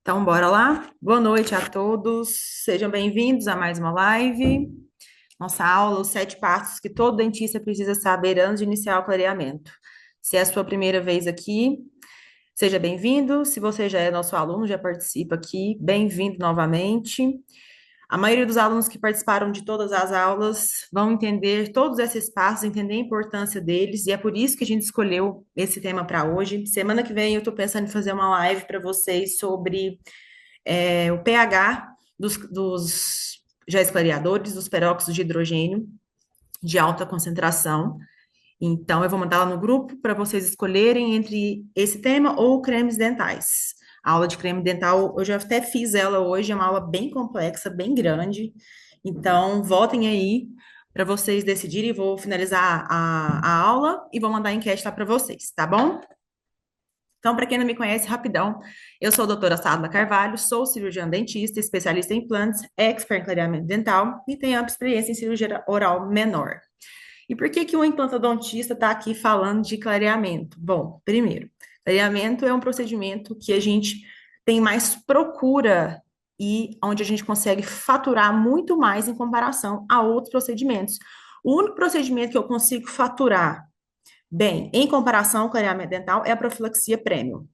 Então, bora lá? Boa noite a todos, sejam bem-vindos a mais uma live. Nossa aula, os 7 passos que todo dentista precisa saber antes de iniciar o clareamento. Se é a sua primeira vez aqui, seja bem-vindo. Se você já é nosso aluno, já participa aqui, bem-vindo novamente. A maioria dos alunos que participaram de todas as aulas vão entender todos esses passos, entender a importância deles, e é por isso que a gente escolheu esse tema para hoje. Semana que vem eu estou pensando em fazer uma live para vocês sobre o pH dos géis clareadores, dos peróxidos de hidrogênio de alta concentração. Então, eu vou mandar lá no grupo para vocês escolherem entre esse tema ou cremes dentais. A aula de creme dental, eu já até fiz ela hoje, é uma aula bem complexa, bem grande. Então, votem aí para vocês decidirem. Vou finalizar a aula e vou mandar a enquete lá para vocês, tá bom? Então, para quem não me conhece, rapidão, eu sou a doutora Sádila Carvalho, sou cirurgiã dentista, especialista em implantes, expert em clareamento dental e tenho ampla experiência em cirurgia oral menor. E por que que o implantodontista está aqui falando de clareamento? Bom, primeiro, clareamento é um procedimento que a gente tem mais procura e onde a gente consegue faturar muito mais em comparação a outros procedimentos. O único procedimento que eu consigo faturar bem, em comparação ao clareamento dental, é a profilaxia premium.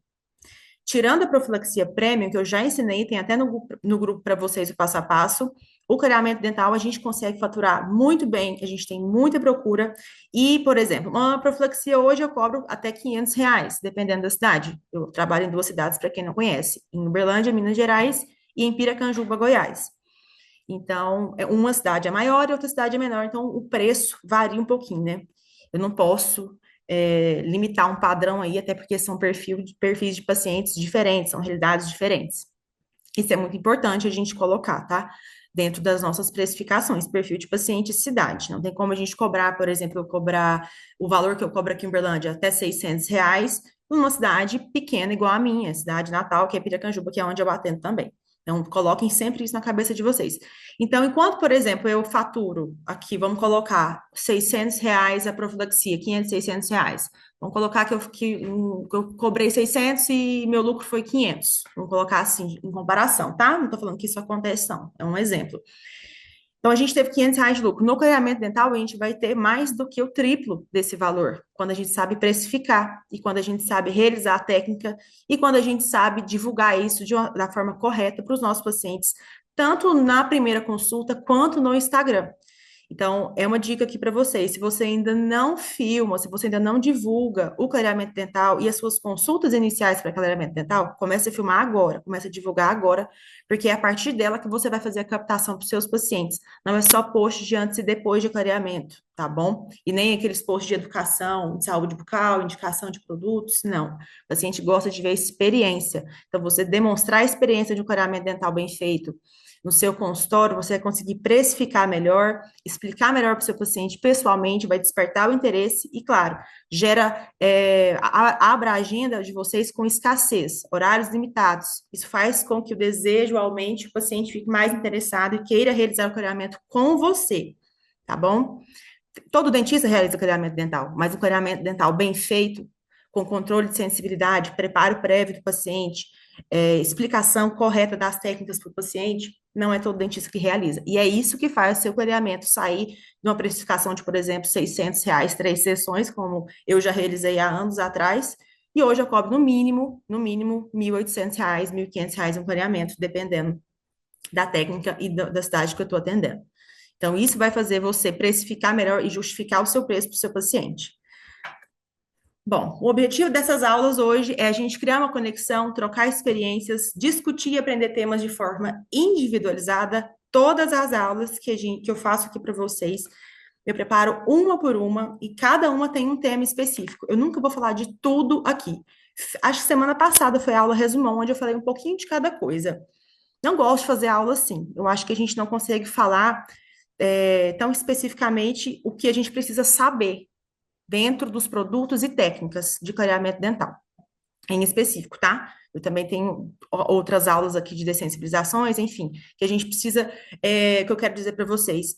Tirando a profilaxia premium, que eu já ensinei, tem até no grupo para vocês o passo a passo, o clareamento dental a gente consegue faturar muito bem, a gente tem muita procura. E, por exemplo, uma profilaxia hoje eu cobro até R$ 500, dependendo da cidade. Eu trabalho em duas cidades, para quem não conhece, em Uberlândia, Minas Gerais, e em Piracanjuba, Goiás. Então, uma cidade é maior e outra cidade é menor, então o preço varia um pouquinho, né? Eu não posso limitar um padrão aí, até porque são perfis de pacientes diferentes, são realidades diferentes. Isso é muito importante a gente colocar, tá? Dentro das nossas precificações, perfil de paciente e cidade. Não tem como a gente cobrar, por exemplo, eu cobrar o valor que eu cobro aqui em Uberlândia, até R$ 600, numa cidade pequena igual a minha, cidade natal, que é Piracanjuba, que é onde eu atendo também. Então, coloquem sempre isso na cabeça de vocês. Então, enquanto, por exemplo, eu faturo aqui, vamos colocar R$ 600 a profilaxia, 500, R$ 600. Vamos colocar que eu cobrei 600 e meu lucro foi 500. Vamos colocar assim, em comparação, tá? Não estou falando que isso acontece, não. É um exemplo. Então, a gente teve R$ 500 de lucro. No clareamento dental, a gente vai ter mais do que o triplo desse valor, quando a gente sabe precificar, e quando a gente sabe realizar a técnica, e quando a gente sabe divulgar isso da forma correta para os nossos pacientes, tanto na primeira consulta quanto no Instagram. Então, é uma dica aqui para vocês. Se você ainda não filma, se você ainda não divulga o clareamento dental e as suas consultas iniciais para clareamento dental, comece a filmar agora, comece a divulgar agora, porque é a partir dela que você vai fazer a captação para os seus pacientes. Não é só post de antes e depois de clareamento, tá bom? E nem aqueles posts de educação, de saúde bucal, indicação de produtos, não. O paciente gosta de ver experiência. Então, você demonstrar a experiência de um clareamento dental bem feito no seu consultório, você vai conseguir precificar melhor, explicar melhor para o seu paciente pessoalmente, vai despertar o interesse e, claro, abra a agenda de vocês com escassez, horários limitados. Isso faz com que o desejo aumente, o paciente fique mais interessado e queira realizar o clareamento com você, tá bom? Todo dentista realiza clareamento dental, mas o clareamento dental bem feito, com controle de sensibilidade, preparo prévio do paciente, explicação correta das técnicas para o paciente, não é todo dentista que realiza. E é isso que faz o seu clareamento sair de uma precificação de, por exemplo, R$ 600, 3 sessões, como eu já realizei há anos atrás, e hoje eu cobro no mínimo, R$ 1.800, R$ 1.500 um clareamento, dependendo da técnica e da cidade que eu estou atendendo. Então, isso vai fazer você precificar melhor e justificar o seu preço para o seu paciente. Bom, o objetivo dessas aulas hoje é a gente criar uma conexão, trocar experiências, discutir e aprender temas de forma individualizada. Todas as aulas que eu faço aqui para vocês, eu preparo uma por uma e cada uma tem um tema específico. Eu nunca vou falar de tudo aqui. Acho que semana passada foi a aula resumão, onde eu falei um pouquinho de cada coisa. Não gosto de fazer aula assim. Eu acho que a gente não consegue falar tão especificamente o que a gente precisa saber dentro dos produtos e técnicas de clareamento dental, em específico, tá? Eu também tenho outras aulas aqui de dessensibilizações, enfim, que a gente precisa, que eu quero dizer para vocês.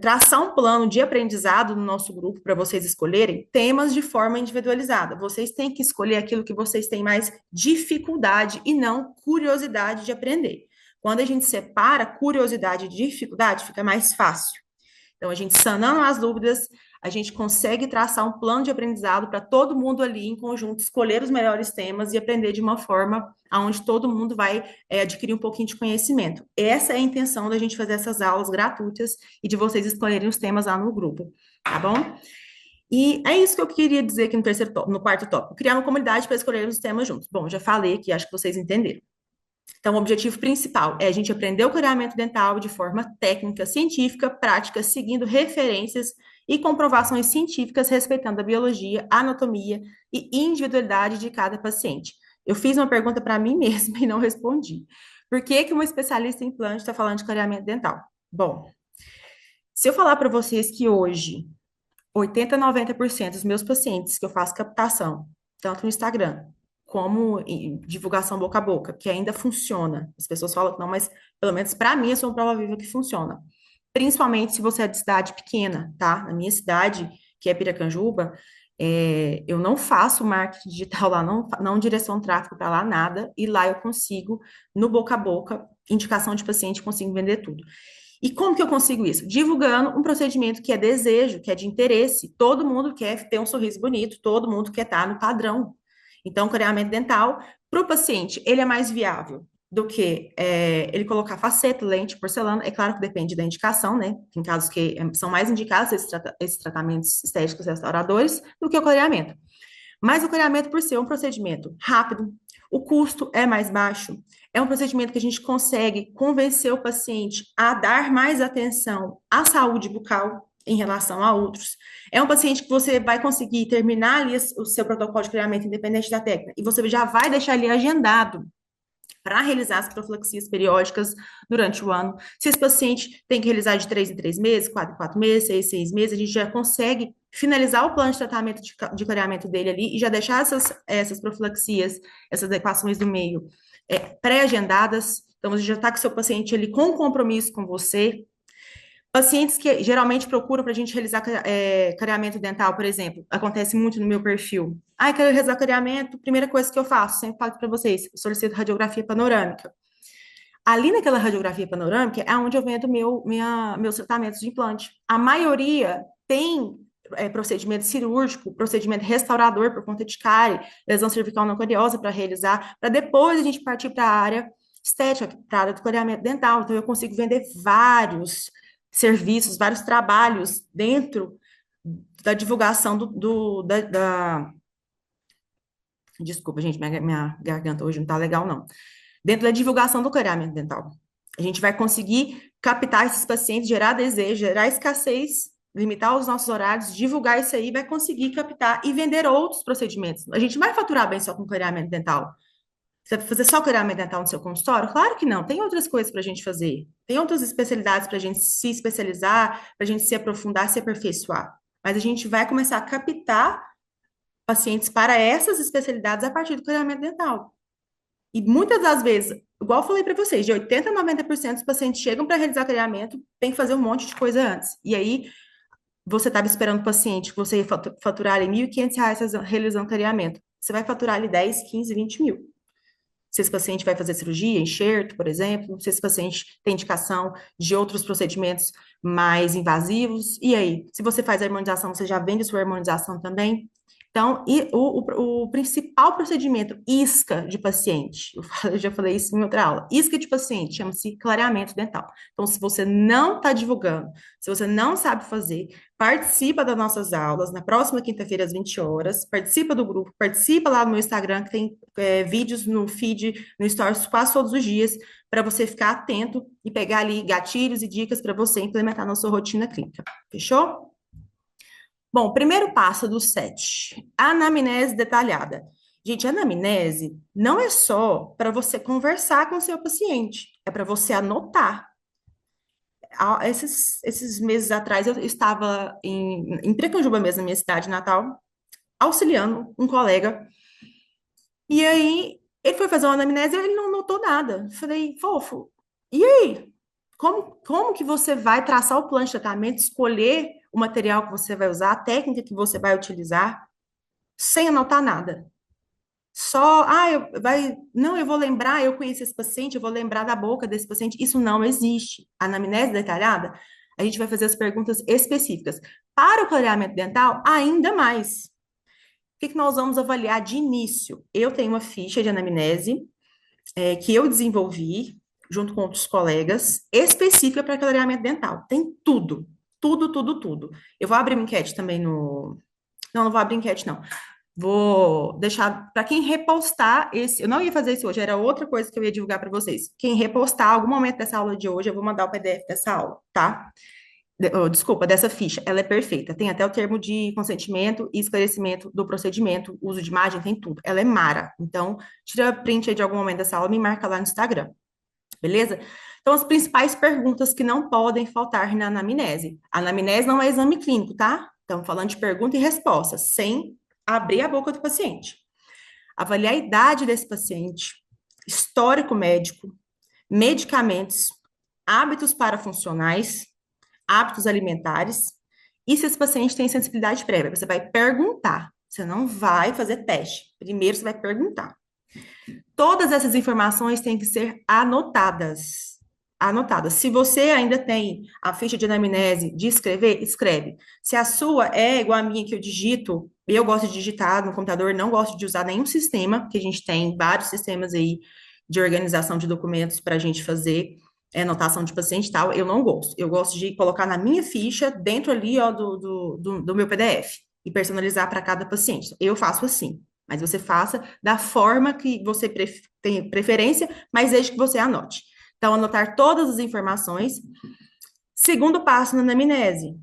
traçar um plano de aprendizado no nosso grupo para vocês escolherem temas de forma individualizada. Vocês têm que escolher aquilo que vocês têm mais dificuldade e não curiosidade de aprender. Quando a gente separa curiosidade e dificuldade, fica mais fácil. Então, a gente sanando as dúvidas, a gente consegue traçar um plano de aprendizado para todo mundo ali em conjunto escolher os melhores temas e aprender de uma forma onde todo mundo vai adquirir um pouquinho de conhecimento. Essa é a intenção da gente fazer essas aulas gratuitas e de vocês escolherem os temas lá no grupo, tá bom? E é isso que eu queria dizer aqui no terceiro tópico, no quarto tópico, criar uma comunidade para escolher os temas juntos. Bom, já falei aqui, acho que vocês entenderam. Então, o objetivo principal é a gente aprender o clareamento dental de forma técnica, científica, prática, seguindo referências e comprovações científicas, respeitando a biologia, a anatomia e individualidade de cada paciente. Eu fiz uma pergunta para mim mesma e não respondi. Por que que uma especialista em implante está falando de clareamento dental? Bom, se eu falar para vocês que hoje 80 a 90% dos meus pacientes que eu faço captação, tanto no Instagram como em divulgação boca a boca, que ainda funciona. As pessoas falam que não, mas pelo menos para mim, eu sou uma prova viva que funciona. Principalmente se você é de cidade pequena, tá? Na minha cidade, que é Piracanjuba, eu não faço marketing digital lá, não direção tráfego para lá, nada, e lá eu consigo, no boca a boca, indicação de paciente, consigo vender tudo. E como que eu consigo isso? Divulgando um procedimento que é desejo, que é de interesse. Todo mundo quer ter um sorriso bonito, todo mundo quer estar no padrão. Então, o clareamento dental, para o paciente, ele é mais viável do que ele colocar faceta, lente, porcelana. É claro que depende da indicação, né? Tem casos que são mais indicados esses tratamentos estéticos restauradores do que o clareamento. Mas o clareamento, por ser um procedimento rápido, o custo é mais baixo, é um procedimento que a gente consegue convencer o paciente a dar mais atenção à saúde bucal em relação a outros. É um paciente que você vai conseguir terminar ali o seu protocolo de clareamento independente da técnica, e você já vai deixar ali agendado para realizar as profilaxias periódicas durante o ano. Se esse paciente tem que realizar de 3 em 3 meses, 4 em 4 meses, 6 em 6 meses, a gente já consegue finalizar o plano de tratamento de clareamento dele ali e já deixar essas profilaxias, essas equações do meio pré-agendadas. Então, você já está com o seu paciente ali com compromisso com você. Pacientes que geralmente procuram para a gente realizar clareamento dental, por exemplo, acontece muito no meu perfil. Ah, eu quero realizar clareamento, primeira coisa que eu faço, sempre falo para vocês, solicito radiografia panorâmica. Ali naquela radiografia panorâmica é onde eu vendo meus tratamentos de implante. A maioria tem procedimento cirúrgico, procedimento restaurador por conta de cárie, lesão cervical não cariosa para realizar, para depois a gente partir para a área estética, para a área do clareamento dental. Então, eu consigo vender vários serviços, vários trabalhos dentro da divulgação Desculpa, gente, minha garganta hoje não está legal, não. Dentro da divulgação do clareamento dental. A gente vai conseguir captar esses pacientes, gerar desejo, gerar escassez, limitar os nossos horários, divulgar isso aí, vai conseguir captar e vender outros procedimentos. A gente vai faturar bem só com clareamento dental. Você vai fazer só clareamento dental no seu consultório? Claro que não. Tem outras coisas para a gente fazer. Tem outras especialidades para a gente se especializar, para a gente se aprofundar, se aperfeiçoar. Mas a gente vai começar a captar pacientes para essas especialidades a partir do clareamento dental. E muitas das vezes, igual eu falei para vocês, de 80 a 90% dos pacientes chegam para realizar clareamento, tem que fazer um monte de coisa antes. E aí, você estava esperando o paciente que você ia faturar ali R$ 1.500 realizando clareamento. Você vai faturar ali 10, 15, 20 mil. Se esse paciente vai fazer cirurgia, enxerto, por exemplo, se esse paciente tem indicação de outros procedimentos mais invasivos, e aí? Se você faz a harmonização, você já vende sua harmonização também? Então, e o principal procedimento isca de paciente, eu já falei isso em outra aula, isca de paciente chama-se clareamento dental. Então, se você não está divulgando, se você não sabe fazer, participa das nossas aulas na próxima quinta-feira às 20 horas, participa do grupo, participa lá no meu Instagram, que tem vídeos no feed, no Stories quase todos os dias, para você ficar atento e pegar ali gatilhos e dicas para você implementar na sua rotina clínica. Fechou? Bom, primeiro passo do 7, anamnese detalhada. Gente, anamnese não é só para você conversar com o seu paciente, é para você anotar. Esses meses atrás, eu estava em Precanjuba mesmo, na minha cidade natal, auxiliando um colega, e aí ele foi fazer uma anamnese e ele não notou nada. Falei, fofo, e aí? Como que você vai traçar o plano de tratamento, escolher o material que você vai usar, a técnica que você vai utilizar, sem anotar nada? Só, não, eu vou lembrar, eu conheço esse paciente, eu vou lembrar da boca desse paciente. Isso não existe. A anamnese detalhada, a gente vai fazer as perguntas específicas. Para o clareamento dental, ainda mais. O que que nós vamos avaliar de início? Eu tenho uma ficha de anamnese, que eu desenvolvi, junto com outros colegas, específica para clareamento dental. Tem tudo. Tudo, tudo, tudo. Eu vou abrir uma enquete também no. Não, não vou abrir enquete, não. Vou deixar para quem repostar esse. Eu não ia fazer isso hoje, era outra coisa que eu ia divulgar para vocês. Quem repostar algum momento dessa aula de hoje, eu vou mandar o PDF dessa aula, tá? Desculpa, dessa ficha. Ela é perfeita. Tem até o termo de consentimento e esclarecimento do procedimento, uso de imagem, tem tudo. Ela é mara. Então, tira print aí de algum momento dessa aula e me marca lá no Instagram, beleza? Então, as principais perguntas que não podem faltar na anamnese. A anamnese não é exame clínico, tá? Estamos falando de pergunta e resposta, sem abrir a boca do paciente. Avaliar a idade desse paciente, histórico médico, medicamentos, hábitos parafuncionais, hábitos alimentares, e se esse paciente tem sensibilidade prévia. Você vai perguntar, você não vai fazer teste. Primeiro, você vai perguntar. Todas essas informações têm que ser anotadas. Anotadas. Se você ainda tem a ficha de anamnese de escrever, escreve. Se a sua é igual a minha, que eu digito, eu gosto de digitar no computador, não gosto de usar nenhum sistema, que a gente tem vários sistemas aí de organização de documentos para a gente fazer anotação de paciente e tal, eu não gosto. Eu gosto de colocar na minha ficha, dentro ali, ó, do meu PDF, e personalizar para cada paciente. Eu faço assim. Mas você faça da forma que você tem preferência, mas desde que você anote. Então, anotar todas as informações. Segundo passo na anamnese.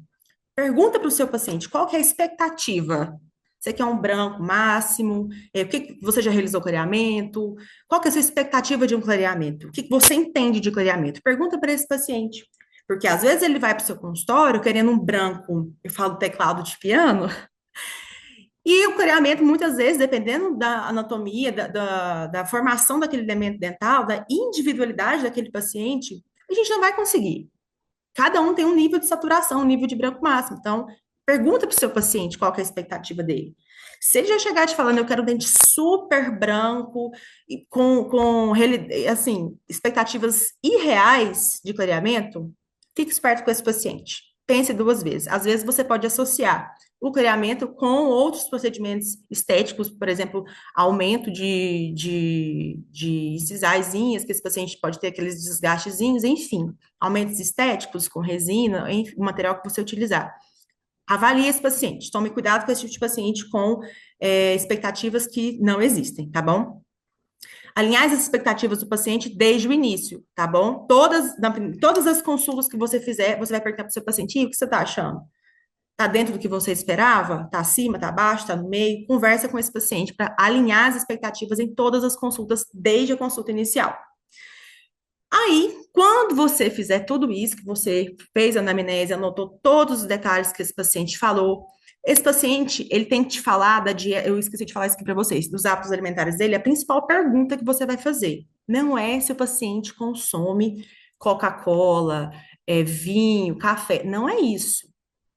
Pergunta para o seu paciente qual que é a expectativa. Você quer um branco máximo? O que você já realizou clareamento? Qual que é a sua expectativa de um clareamento? O que você entende de clareamento? Pergunta para esse paciente. Porque às vezes ele vai para o seu consultório querendo um branco, eu falo teclado de piano, e o clareamento, muitas vezes, dependendo da anatomia, da formação daquele elemento dental, da individualidade daquele paciente, a gente não vai conseguir. Cada um tem um nível de saturação, um nível de branco máximo. Então, pergunta para o seu paciente qual que é a expectativa dele. Se ele já chegar te falando, eu quero um dente super branco, e assim, expectativas irreais de clareamento, fique esperto com esse paciente. Pense duas vezes. Às vezes você pode associar o clareamento com outros procedimentos estéticos, por exemplo, aumento de incisiaisinhas, que esse paciente pode ter aqueles desgastezinhos, enfim, aumentos estéticos com resina, enfim, o material que você utilizar. Avalie esse paciente, tome cuidado com esse tipo de paciente com expectativas que não existem, tá bom? Alinhar as expectativas do paciente desde o início, tá bom? Todas as consultas que você fizer, você vai perguntar para o seu paciente, o que você está achando? Está dentro do que você esperava? Está acima, está abaixo, está no meio? Conversa com esse paciente para alinhar as expectativas em todas as consultas, desde a consulta inicial. Aí, quando você fizer tudo isso, que você fez a anamnese, anotou todos os detalhes que esse paciente falou, esse paciente, ele tem que te falar da dieta, eu esqueci de falar isso aqui para vocês, dos hábitos alimentares dele, a principal pergunta que você vai fazer não é se o paciente consome Coca-Cola, vinho, café, não é isso.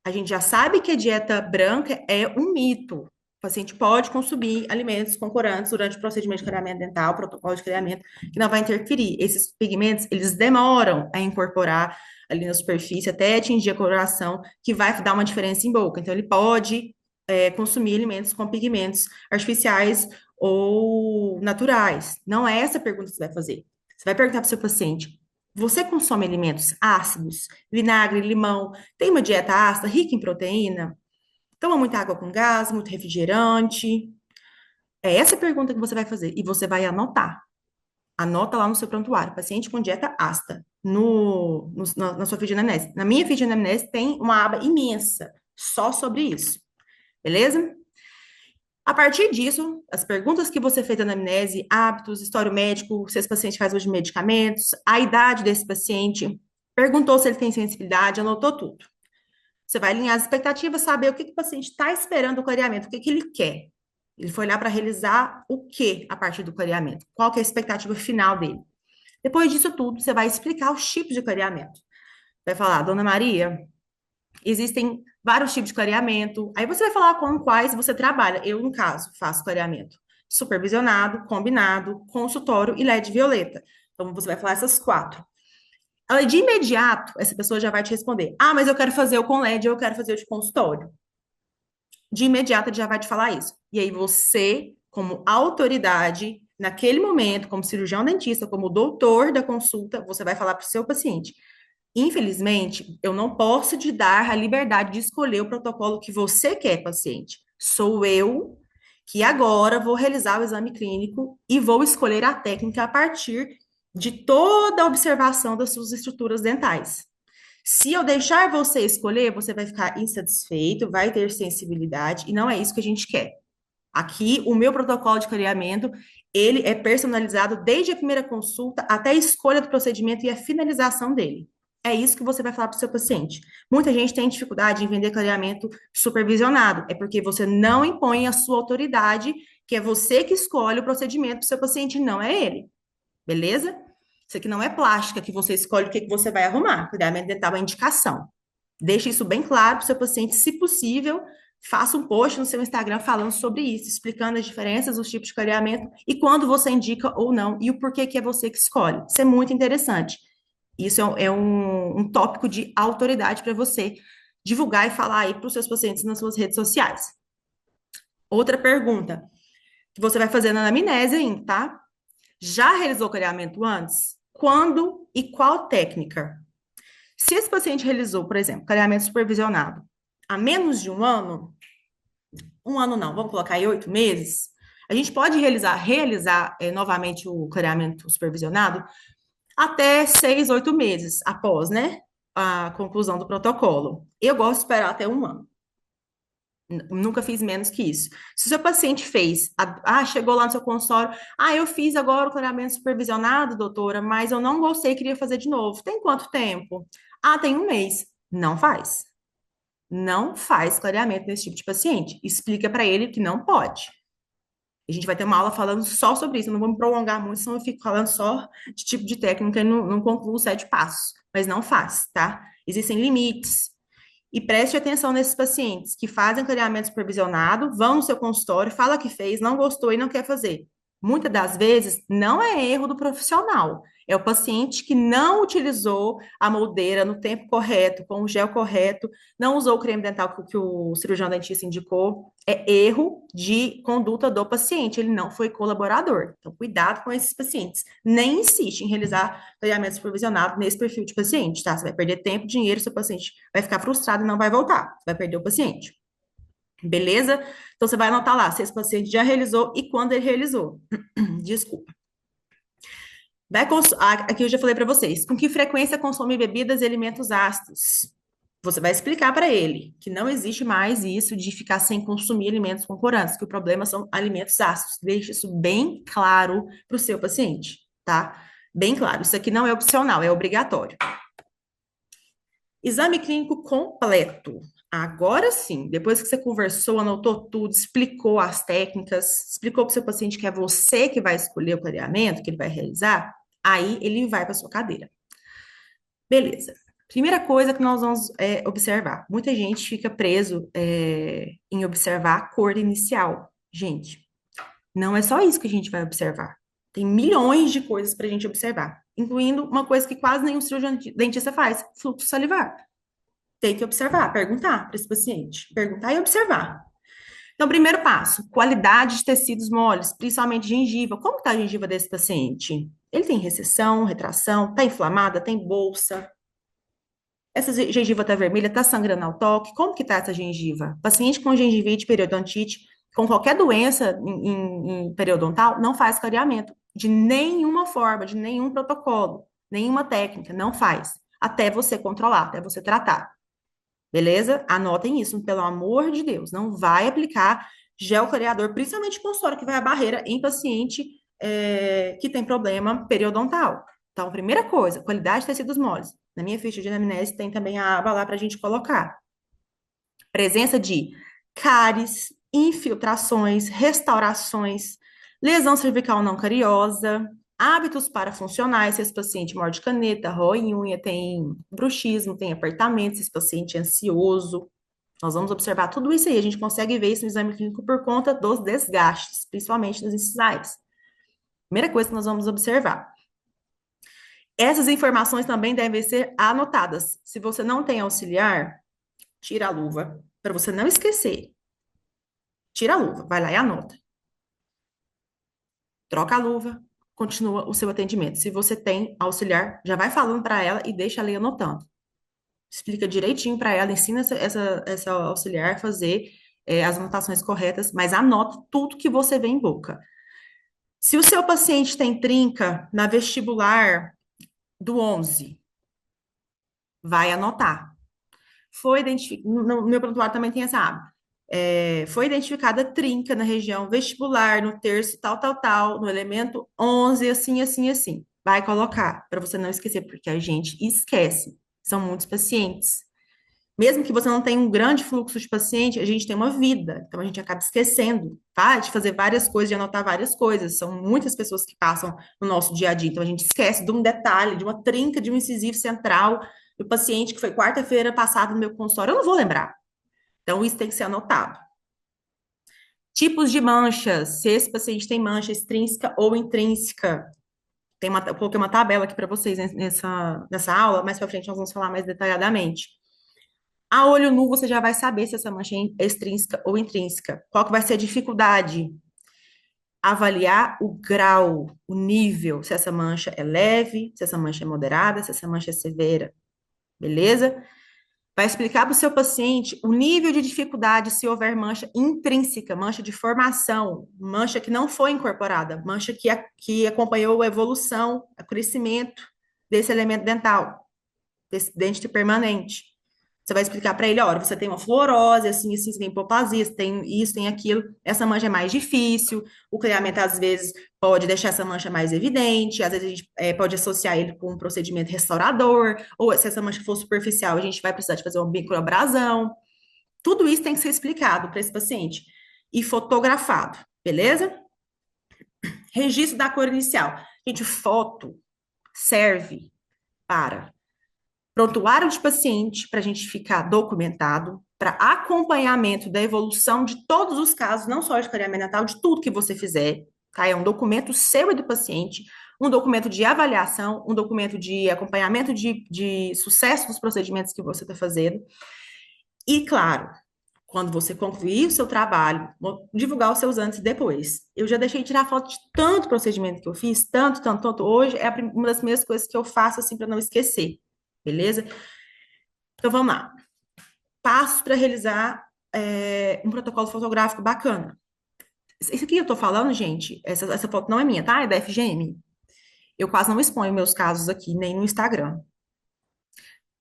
A gente já sabe que a dieta branca é um mito. O paciente pode consumir alimentos com corantes durante o procedimento de clareamento dental, protocolo de clareamento, que não vai interferir. Esses pigmentos, eles demoram a incorporar ali na superfície até atingir a coloração, que vai dar uma diferença em boca. Então, ele pode consumir alimentos com pigmentos artificiais ou naturais. Não é essa a pergunta que você vai fazer. Você vai perguntar para o seu paciente: você consome alimentos ácidos, vinagre, limão, tem uma dieta ácida, rica em proteína? Toma muita água com gás, muito refrigerante? É essa a pergunta que você vai fazer e você vai anotar. Anota lá no seu prontuário, paciente com dieta ácida, na sua ficha de anamnese. Na minha ficha de anamnese tem uma aba imensa só sobre isso, beleza? A partir disso, as perguntas que você fez na anamnese, hábitos, histórico médico, se esse paciente faz uso de medicamentos, a idade desse paciente, perguntou se ele tem sensibilidade, anotou tudo. Você vai alinhar as expectativas, saber o que o paciente está esperando do clareamento, o que ele quer. Ele foi lá para realizar o que a partir do clareamento? Qual que é a expectativa final dele? Depois disso tudo, você vai explicar os tipos de clareamento. Vai falar, Dona Maria, existem vários tipos de clareamento. Aí você vai falar com quais você trabalha. Eu, no caso, faço clareamento supervisionado, combinado, consultório e LED violeta. Então, você vai falar essas quatro. Aí, de imediato, essa pessoa já vai te responder: Ah, mas eu quero fazer o com LED, eu quero fazer o de consultório. De imediato, ele já vai te falar isso. E aí, você, como autoridade, naquele momento, como cirurgião dentista, como doutor da consulta, você vai falar para o seu paciente: Infelizmente, eu não posso te dar a liberdade de escolher o protocolo que você quer, paciente. Sou eu que agora vou realizar o exame clínico e vou escolher a técnica a partir de toda a observação das suas estruturas dentais. Se eu deixar você escolher, você vai ficar insatisfeito, vai ter sensibilidade, e não é isso que a gente quer. Aqui, o meu protocolo de clareamento, ele é personalizado desde a primeira consulta até a escolha do procedimento e a finalização dele. É isso que você vai falar para o seu paciente. Muita gente tem dificuldade em vender clareamento supervisionado. É porque você não impõe a sua autoridade, que é você que escolhe o procedimento para o seu paciente, não é ele. Beleza? Isso aqui não é plástica, que você escolhe o que você vai arrumar. Clareamento dental é uma indicação. Deixe isso bem claro para o seu paciente, se possível, faça um post no seu Instagram falando sobre isso, explicando as diferenças, os tipos de clareamento e quando você indica ou não, e o porquê que é você que escolhe. Isso é muito interessante. Isso é um tópico de autoridade para você divulgar e falar aí para os seus pacientes nas suas redes sociais. Outra pergunta que você vai fazer na anamnese ainda, tá? Já realizou clareamento antes? Quando e qual técnica? Se esse paciente realizou, por exemplo, clareamento supervisionado há menos de um ano não, vamos colocar aí 8 meses, a gente pode realizar novamente o clareamento supervisionado até 6, 8 meses após, né, a conclusão do protocolo. Eu gosto de esperar até um ano. Nunca fiz menos que isso. Se o seu paciente fez, chegou lá no seu consultório, eu fiz agora o clareamento supervisionado, doutora, mas eu não gostei, queria fazer de novo. Tem quanto tempo? Tem um mês. Não faz. Não faz clareamento nesse tipo de paciente. Explica para ele que não pode. A gente vai ter uma aula falando só sobre isso. Eu não vou me prolongar muito, senão eu fico falando só de tipo de técnica e não concluo os 7 passos. Mas não faz, tá? Existem limites. E preste atenção nesses pacientes que fazem clareamento supervisionado, vão no seu consultório, fala que fez, não gostou e não quer fazer. Muitas das vezes não é erro do profissional, é o paciente que não utilizou a moldeira no tempo correto, com o gel correto, não usou o creme dental que o cirurgião dentista indicou. É erro de conduta do paciente, ele não foi colaborador. Então, cuidado com esses pacientes. Nem insiste em realizar clareamento supervisionado nesse perfil de paciente, tá? Você vai perder tempo, dinheiro, seu paciente vai ficar frustrado e não vai voltar. Você vai perder o paciente. Beleza? Então, você vai anotar lá se esse paciente já realizou e quando ele realizou. Desculpa. Aqui eu já falei para vocês. Com que frequência consome bebidas e alimentos ácidos? Você vai explicar para ele que não existe mais isso de ficar sem consumir alimentos com corantes, que o problema são alimentos ácidos. Deixe isso bem claro para o seu paciente, tá? Bem claro. Isso aqui não é opcional, é obrigatório. Exame clínico completo. Agora sim, depois que você conversou, anotou tudo, explicou as técnicas, explicou para o seu paciente que é você que vai escolher o clareamento que ele vai realizar, aí ele vai para sua cadeira. Beleza. Primeira coisa que nós vamos observar. Muita gente fica preso em observar a cor inicial. Gente, não é só isso que a gente vai observar. Tem milhões de coisas para a gente observar, incluindo uma coisa que quase nenhum cirurgião dentista faz, fluxo salivar. Tem que observar, perguntar para esse paciente. Perguntar e observar. Então, primeiro passo, qualidade de tecidos moles, principalmente gengiva. Como está a gengiva desse paciente? Ele tem recessão, retração, está inflamada, tem bolsa. Essa gengiva está vermelha, está sangrando ao toque. Como que está essa gengiva? Paciente com gengivite, periodontite, com qualquer doença em periodontal, não faz clareamento. De nenhuma forma, de nenhum protocolo, nenhuma técnica, não faz. Até você controlar, até você tratar. Beleza? Anotem isso, pelo amor de Deus. Não vai aplicar gel clareador, principalmente consultório, que vai a barreira em paciente que tem problema periodontal. Então, primeira coisa, qualidade de tecidos moles. Na minha ficha de anamnese tem também a aba lá para a gente colocar. Presença de cáries, infiltrações, restaurações, lesão cervical não cariosa, Hábitos parafuncionais, se esse paciente morde caneta, rói unha, tem bruxismo, tem apertamento, se esse paciente é ansioso. Nós vamos observar tudo isso aí. A gente consegue ver isso no exame clínico por conta dos desgastes, principalmente nos incisais. Primeira coisa que nós vamos observar. Essas informações também devem ser anotadas. Se você não tem auxiliar, tira a luva, para você não esquecer. Tira a luva, vai lá e anota. Troca a luva, continua o seu atendimento. Se você tem auxiliar, já vai falando para ela e deixa ela aí anotando. Explica direitinho para ela, ensina essa auxiliar a fazer as anotações corretas, mas anota tudo que você vê em boca. Se o seu paciente tem trinca na vestibular do 11, vai anotar. Foi identificado, no meu prontuário também tem essa aba. Foi identificada trinca na região vestibular, no terço tal, tal, tal, no elemento 11, assim, assim, assim. Vai colocar, para você não esquecer, porque a gente esquece. São muitos pacientes. Mesmo que você não tenha um grande fluxo de paciente, a gente tem uma vida, então a gente acaba esquecendo, tá? De fazer várias coisas, de anotar várias coisas. São muitas pessoas que passam no nosso dia a dia, então a gente esquece de um detalhe, de uma trinca, de um incisivo central do paciente que foi quarta-feira passada no meu consultório. Eu não vou lembrar. Então isso tem que ser anotado. Tipos de manchas, se esse paciente tem mancha extrínseca ou intrínseca. Eu coloquei uma tabela aqui para vocês nessa aula, mais para frente nós vamos falar mais detalhadamente. A olho nu, você já vai saber se essa mancha é extrínseca ou intrínseca. Qual que vai ser a dificuldade? Avaliar o grau, o nível, se essa mancha é leve, se essa mancha é moderada, se essa mancha é severa. Beleza? Vai explicar para o seu paciente o nível de dificuldade se houver mancha intrínseca, mancha de formação, mancha que não foi incorporada, mancha que acompanhou a evolução, o crescimento desse elemento dental, desse dente permanente. Você vai explicar para ele, olha, você tem uma fluorose, assim, assim, você tem hipoplasia, você tem isso, tem aquilo. Essa mancha é mais difícil. O clareamento, às vezes, pode deixar essa mancha mais evidente. Às vezes, a gente pode associar ele com um procedimento restaurador. Ou, se essa mancha for superficial, a gente vai precisar de fazer uma microabrasão. Tudo isso tem que ser explicado para esse paciente. E fotografado, beleza? Registro da cor inicial. Gente, foto serve para prontuário de paciente, para a gente ficar documentado, para acompanhamento da evolução de todos os casos, não só de clareamento dental, de tudo que você fizer, tá? É um documento seu e do paciente, um documento de avaliação, um documento de acompanhamento de sucesso dos procedimentos que você está fazendo. E, claro, quando você concluir o seu trabalho, divulgar os seus antes e depois. Eu já deixei de tirar foto de tanto procedimento que eu fiz, tanto, tanto, tanto. Hoje é uma das primeiras coisas que eu faço, assim, para não esquecer. Beleza? Então vamos lá. Passos para realizar um protocolo fotográfico bacana. Isso aqui que eu tô falando, gente, essa foto não é minha, tá? É da FGM. Eu quase não exponho meus casos aqui, nem no Instagram.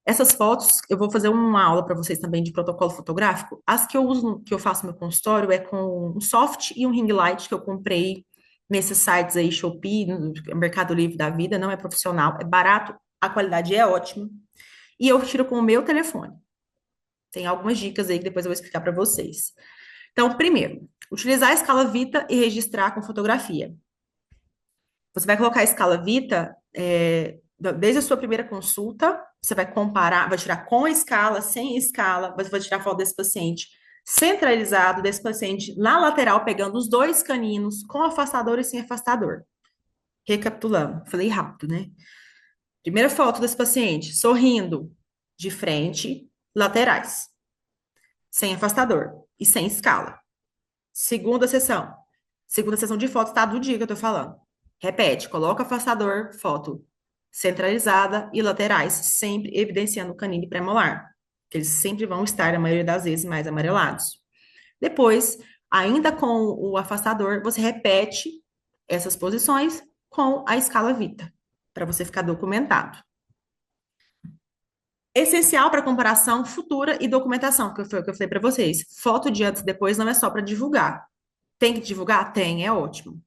Essas fotos, eu vou fazer uma aula para vocês também de protocolo fotográfico. As que eu uso, que eu faço no meu consultório, é com um soft e um ring light que eu comprei nesses sites aí, Shopee, no Mercado Livre da vida, não é profissional, é barato, a qualidade é ótima. E eu tiro com o meu telefone. Tem algumas dicas aí que depois eu vou explicar para vocês. Então, primeiro, utilizar a escala Vita e registrar com fotografia. Você vai colocar a escala Vita desde a sua primeira consulta, você vai comparar, vai tirar com a escala, sem escala, você vai tirar foto desse paciente centralizado, desse paciente na lateral, pegando os dois caninos, com afastador e sem afastador. Recapitulando, falei rápido, né? Primeira foto desse paciente, sorrindo, de frente, laterais, sem afastador e sem escala. Segunda sessão. Segunda sessão de fotos, tá? Do dia que eu tô falando. Repete, coloca afastador, foto centralizada e laterais, sempre evidenciando o canino premolar, que eles sempre vão estar, na maioria das vezes, mais amarelados. Depois, ainda com o afastador, você repete essas posições com a escala Vita, para você ficar documentado. Essencial para comparação futura e documentação, que foi o que eu falei para vocês. Foto de antes e depois não é só para divulgar. Tem que divulgar? Tem, é ótimo.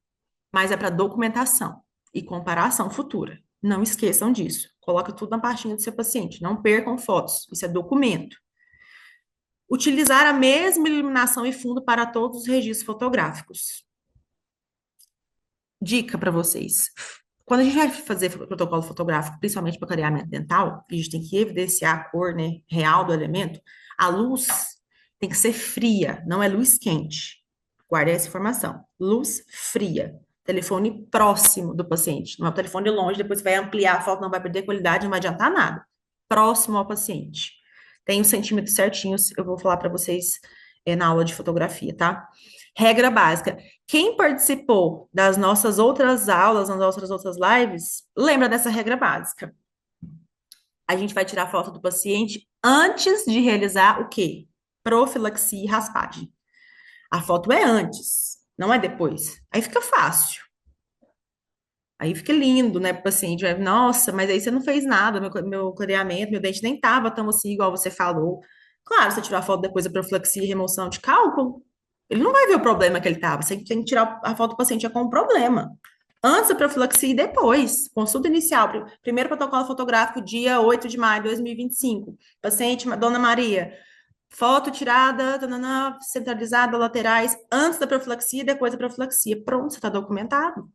Mas é para documentação e comparação futura. Não esqueçam disso. Coloca tudo na pastinha do seu paciente. Não percam fotos. Isso é documento. Utilizar a mesma iluminação e fundo para todos os registros fotográficos. Dica para vocês. quando a gente vai fazer protocolo fotográfico, principalmente para clareamento dental, a gente tem que evidenciar a cor, né, real do elemento. A luz tem que ser fria, não é luz quente. Guarde essa informação. Luz fria. Telefone próximo do paciente. Não é o telefone longe, depois vai ampliar a foto, não vai perder qualidade, não vai adiantar nada. Próximo ao paciente. Tem os centímetros certinhos, eu vou falar para vocês na aula de fotografia, tá? Regra básica. Quem participou das nossas outras aulas, nas nossas outras lives, lembra dessa regra básica. A gente vai tirar foto do paciente antes de realizar o quê? Profilaxia e raspagem. A foto é antes, não é depois. Aí fica fácil. Aí fica lindo, né, pro paciente. Nossa, mas aí você não fez nada, meu clareamento, meu dente nem tava tão assim, igual você falou. Claro, você tirar a foto depois da profilaxia e remoção de cálculo, ele não vai ver o problema que ele tava. Você tem que tirar a foto do paciente já com o problema. Antes da profilaxia e depois. Consulta inicial. Primeiro protocolo fotográfico, dia 8 de maio de 2025. Paciente, Dona Maria. Foto tirada, tanana, centralizada, laterais, antes da profilaxia e depois da profilaxia. Pronto, você está documentado.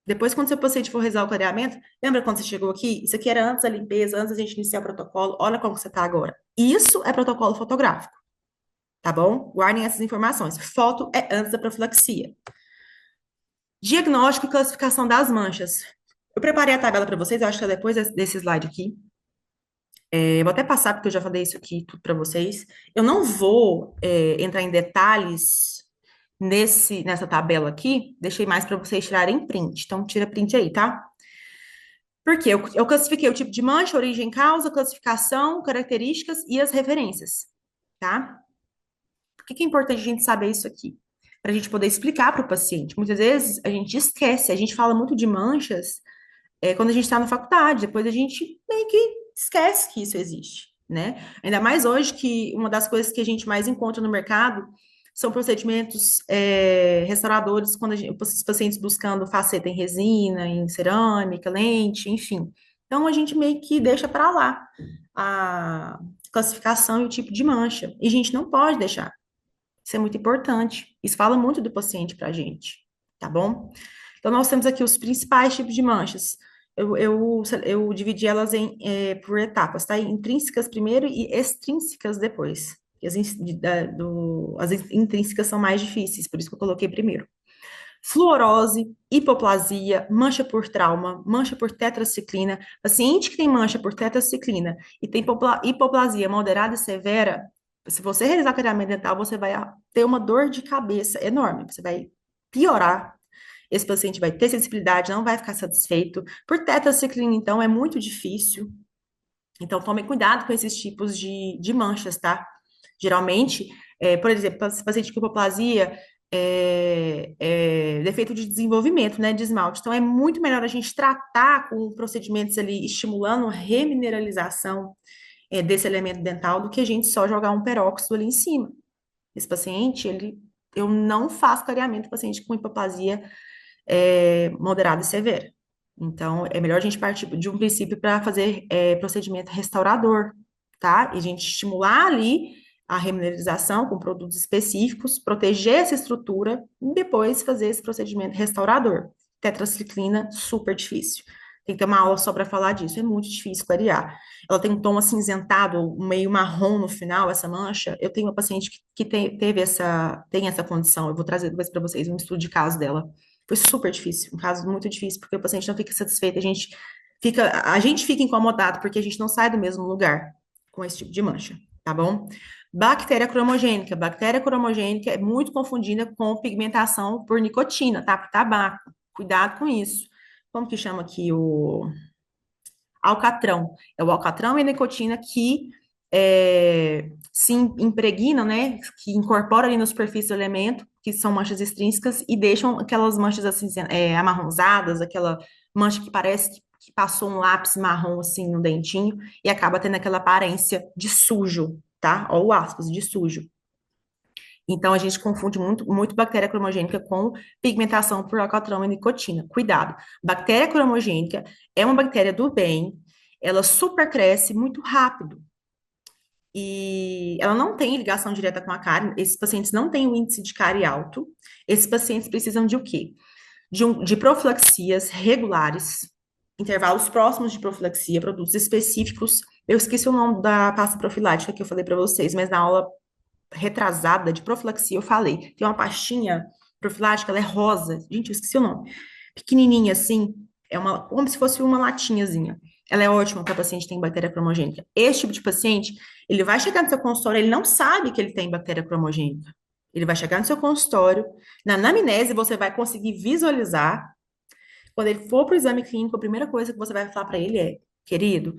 Depois, quando seu paciente for rezar o clareamento, lembra quando você chegou aqui? Isso aqui era antes da limpeza, antes da gente iniciar o protocolo. Olha como você está agora. Isso é protocolo fotográfico, tá bom? Guardem essas informações. Foto é antes da profilaxia. Diagnóstico e classificação das manchas. Eu preparei a tabela para vocês, eu acho que é depois desse slide aqui. Eu vou até passar, porque eu já falei isso aqui tudo para vocês. Eu não vou entrar em detalhes nessa tabela aqui, deixei mais para vocês tirarem print. Então, tira print aí, tá? Porque eu classifiquei o tipo de mancha, origem, causa, classificação, características e as referências, tá? Por que que é importante a gente saber isso aqui? Para a gente poder explicar para o paciente. Muitas vezes a gente esquece, a gente fala muito de manchas quando a gente está na faculdade, depois a gente meio que esquece que isso existe, né? Ainda mais hoje que uma das coisas que a gente mais encontra no mercado são procedimentos restauradores, quando os pacientes buscando faceta em resina, em cerâmica, lente, enfim. Então a gente meio que deixa para lá a classificação e o tipo de mancha. E a gente não pode deixar. Isso é muito importante. Isso fala muito do paciente para a gente, tá bom? Então, nós temos aqui os principais tipos de manchas. Eu dividi elas por etapas, tá? Intrínsecas primeiro e extrínsecas depois. E as intrínsecas são mais difíceis, por isso que eu coloquei primeiro. Fluorose, hipoplasia, mancha por trauma, mancha por tetraciclina. Paciente que tem mancha por tetraciclina e tem hipoplasia moderada e severa, se você realizar clareamento dental, você vai ter uma dor de cabeça enorme. Você vai piorar. Esse paciente vai ter sensibilidade, não vai ficar satisfeito. Por tetraciclina, então, é muito difícil. Então, tome cuidado com esses tipos de manchas, tá? Geralmente, por exemplo, paciente com hipoplasia, defeito de desenvolvimento, né, de esmalte. Então, é muito melhor a gente tratar com procedimentos ali, estimulando a remineralização, desse elemento dental, do que a gente só jogar um peróxido ali em cima. Esse paciente, eu não faço clareamento com paciente com hipoplasia moderada e severa. Então, é melhor a gente partir de um princípio para fazer procedimento restaurador, tá? E a gente estimular ali a remineralização com produtos específicos, proteger essa estrutura e depois fazer esse procedimento restaurador. Tetraciclina, super difícil. Tem que ter uma aula só para falar disso, é muito difícil clarear. Ela tem um tom acinzentado, meio marrom no final, essa mancha. Eu tenho uma paciente que tem essa condição, eu vou trazer depois para vocês um estudo de caso dela. Foi super difícil, um caso muito difícil, porque o paciente não fica satisfeito, a gente fica incomodado porque a gente não sai do mesmo lugar com esse tipo de mancha, tá bom? Bactéria cromogênica. Bactéria cromogênica é muito confundida com pigmentação por nicotina, tá? Por tabaco. Cuidado com isso. Como que chama aqui o alcatrão? É o alcatrão e a nicotina que se impregnam, né? Que incorporam ali na superfície do elemento, que são manchas extrínsecas, e deixam aquelas manchas assim, amarronzadas, aquela mancha que parece que passou um lápis marrom assim no dentinho, e acaba tendo aquela aparência de sujo, tá? Ou aspas, de sujo. Então, a gente confunde muito, muito bactéria cromogênica com pigmentação por alcatrão e nicotina. Cuidado. Bactéria cromogênica é uma bactéria do bem, ela supercresce muito rápido. E ela não tem ligação direta com a cárie. Esses pacientes não têm o índice de cárie alto. Esses pacientes precisam de o quê? de profilaxias regulares, intervalos próximos de profilaxia, produtos específicos. Eu esqueci o nome da pasta profilática que eu falei para vocês, mas na aula retrasada de profilaxia eu falei. Tem uma pastinha profilática, ela é rosa. Gente, eu esqueci o nome. Pequenininha assim, é uma como se fosse uma latinhazinha. Ela é ótima para paciente que tem bactéria cromogênica. Esse tipo de paciente, ele vai chegar no seu consultório, ele não sabe que ele tem bactéria cromogênica. Ele vai chegar no seu consultório, na anamnese você vai conseguir visualizar. Quando ele for para o exame clínico, a primeira coisa que você vai falar para ele é: querido,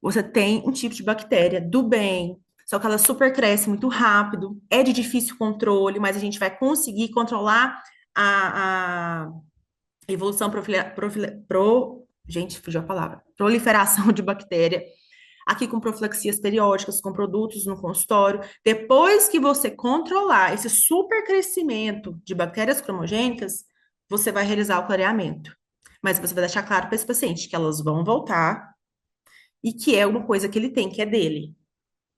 você tem um tipo de bactéria do bem, só que ela super cresce muito rápido, é de difícil controle, mas a gente vai conseguir controlar a evolução gente, fugiu a palavra, proliferação de bactéria, aqui com profilaxias periódicas, com produtos no consultório. Depois que você controlar esse super crescimento de bactérias cromogênicas, você vai realizar o clareamento. Mas você vai deixar claro para esse paciente que elas vão voltar e que é uma coisa que ele tem, que é dele,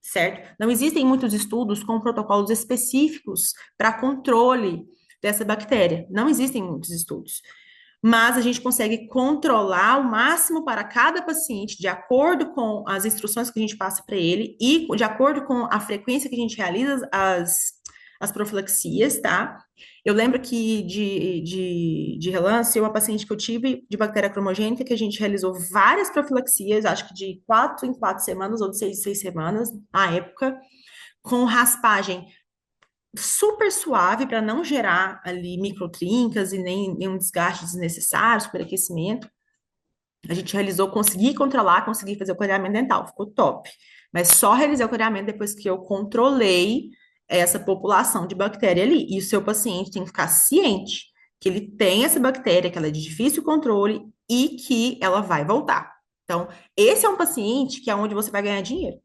certo? Não existem muitos estudos com protocolos específicos para controle dessa bactéria. Não existem muitos estudos. Mas a gente consegue controlar o máximo para cada paciente, de acordo com as instruções que a gente passa para ele e de acordo com a frequência que a gente realiza as profilaxias, tá? Eu lembro que de relance, uma paciente que eu tive de bactéria cromogênica, que a gente realizou várias profilaxias, acho que de 4 em 4 semanas, ou de 6 em 6 semanas, na época, com raspagem super suave para não gerar ali microtrincas e nem nenhum desgaste desnecessário, superaquecimento. A gente realizou, consegui controlar, consegui fazer o clareamento dental, ficou top. Mas só realizei o clareamento depois que eu controlei essa população de bactéria ali. E o seu paciente tem que ficar ciente que ele tem essa bactéria, que ela é de difícil controle e que ela vai voltar. Então, esse é um paciente que é onde você vai ganhar dinheiro.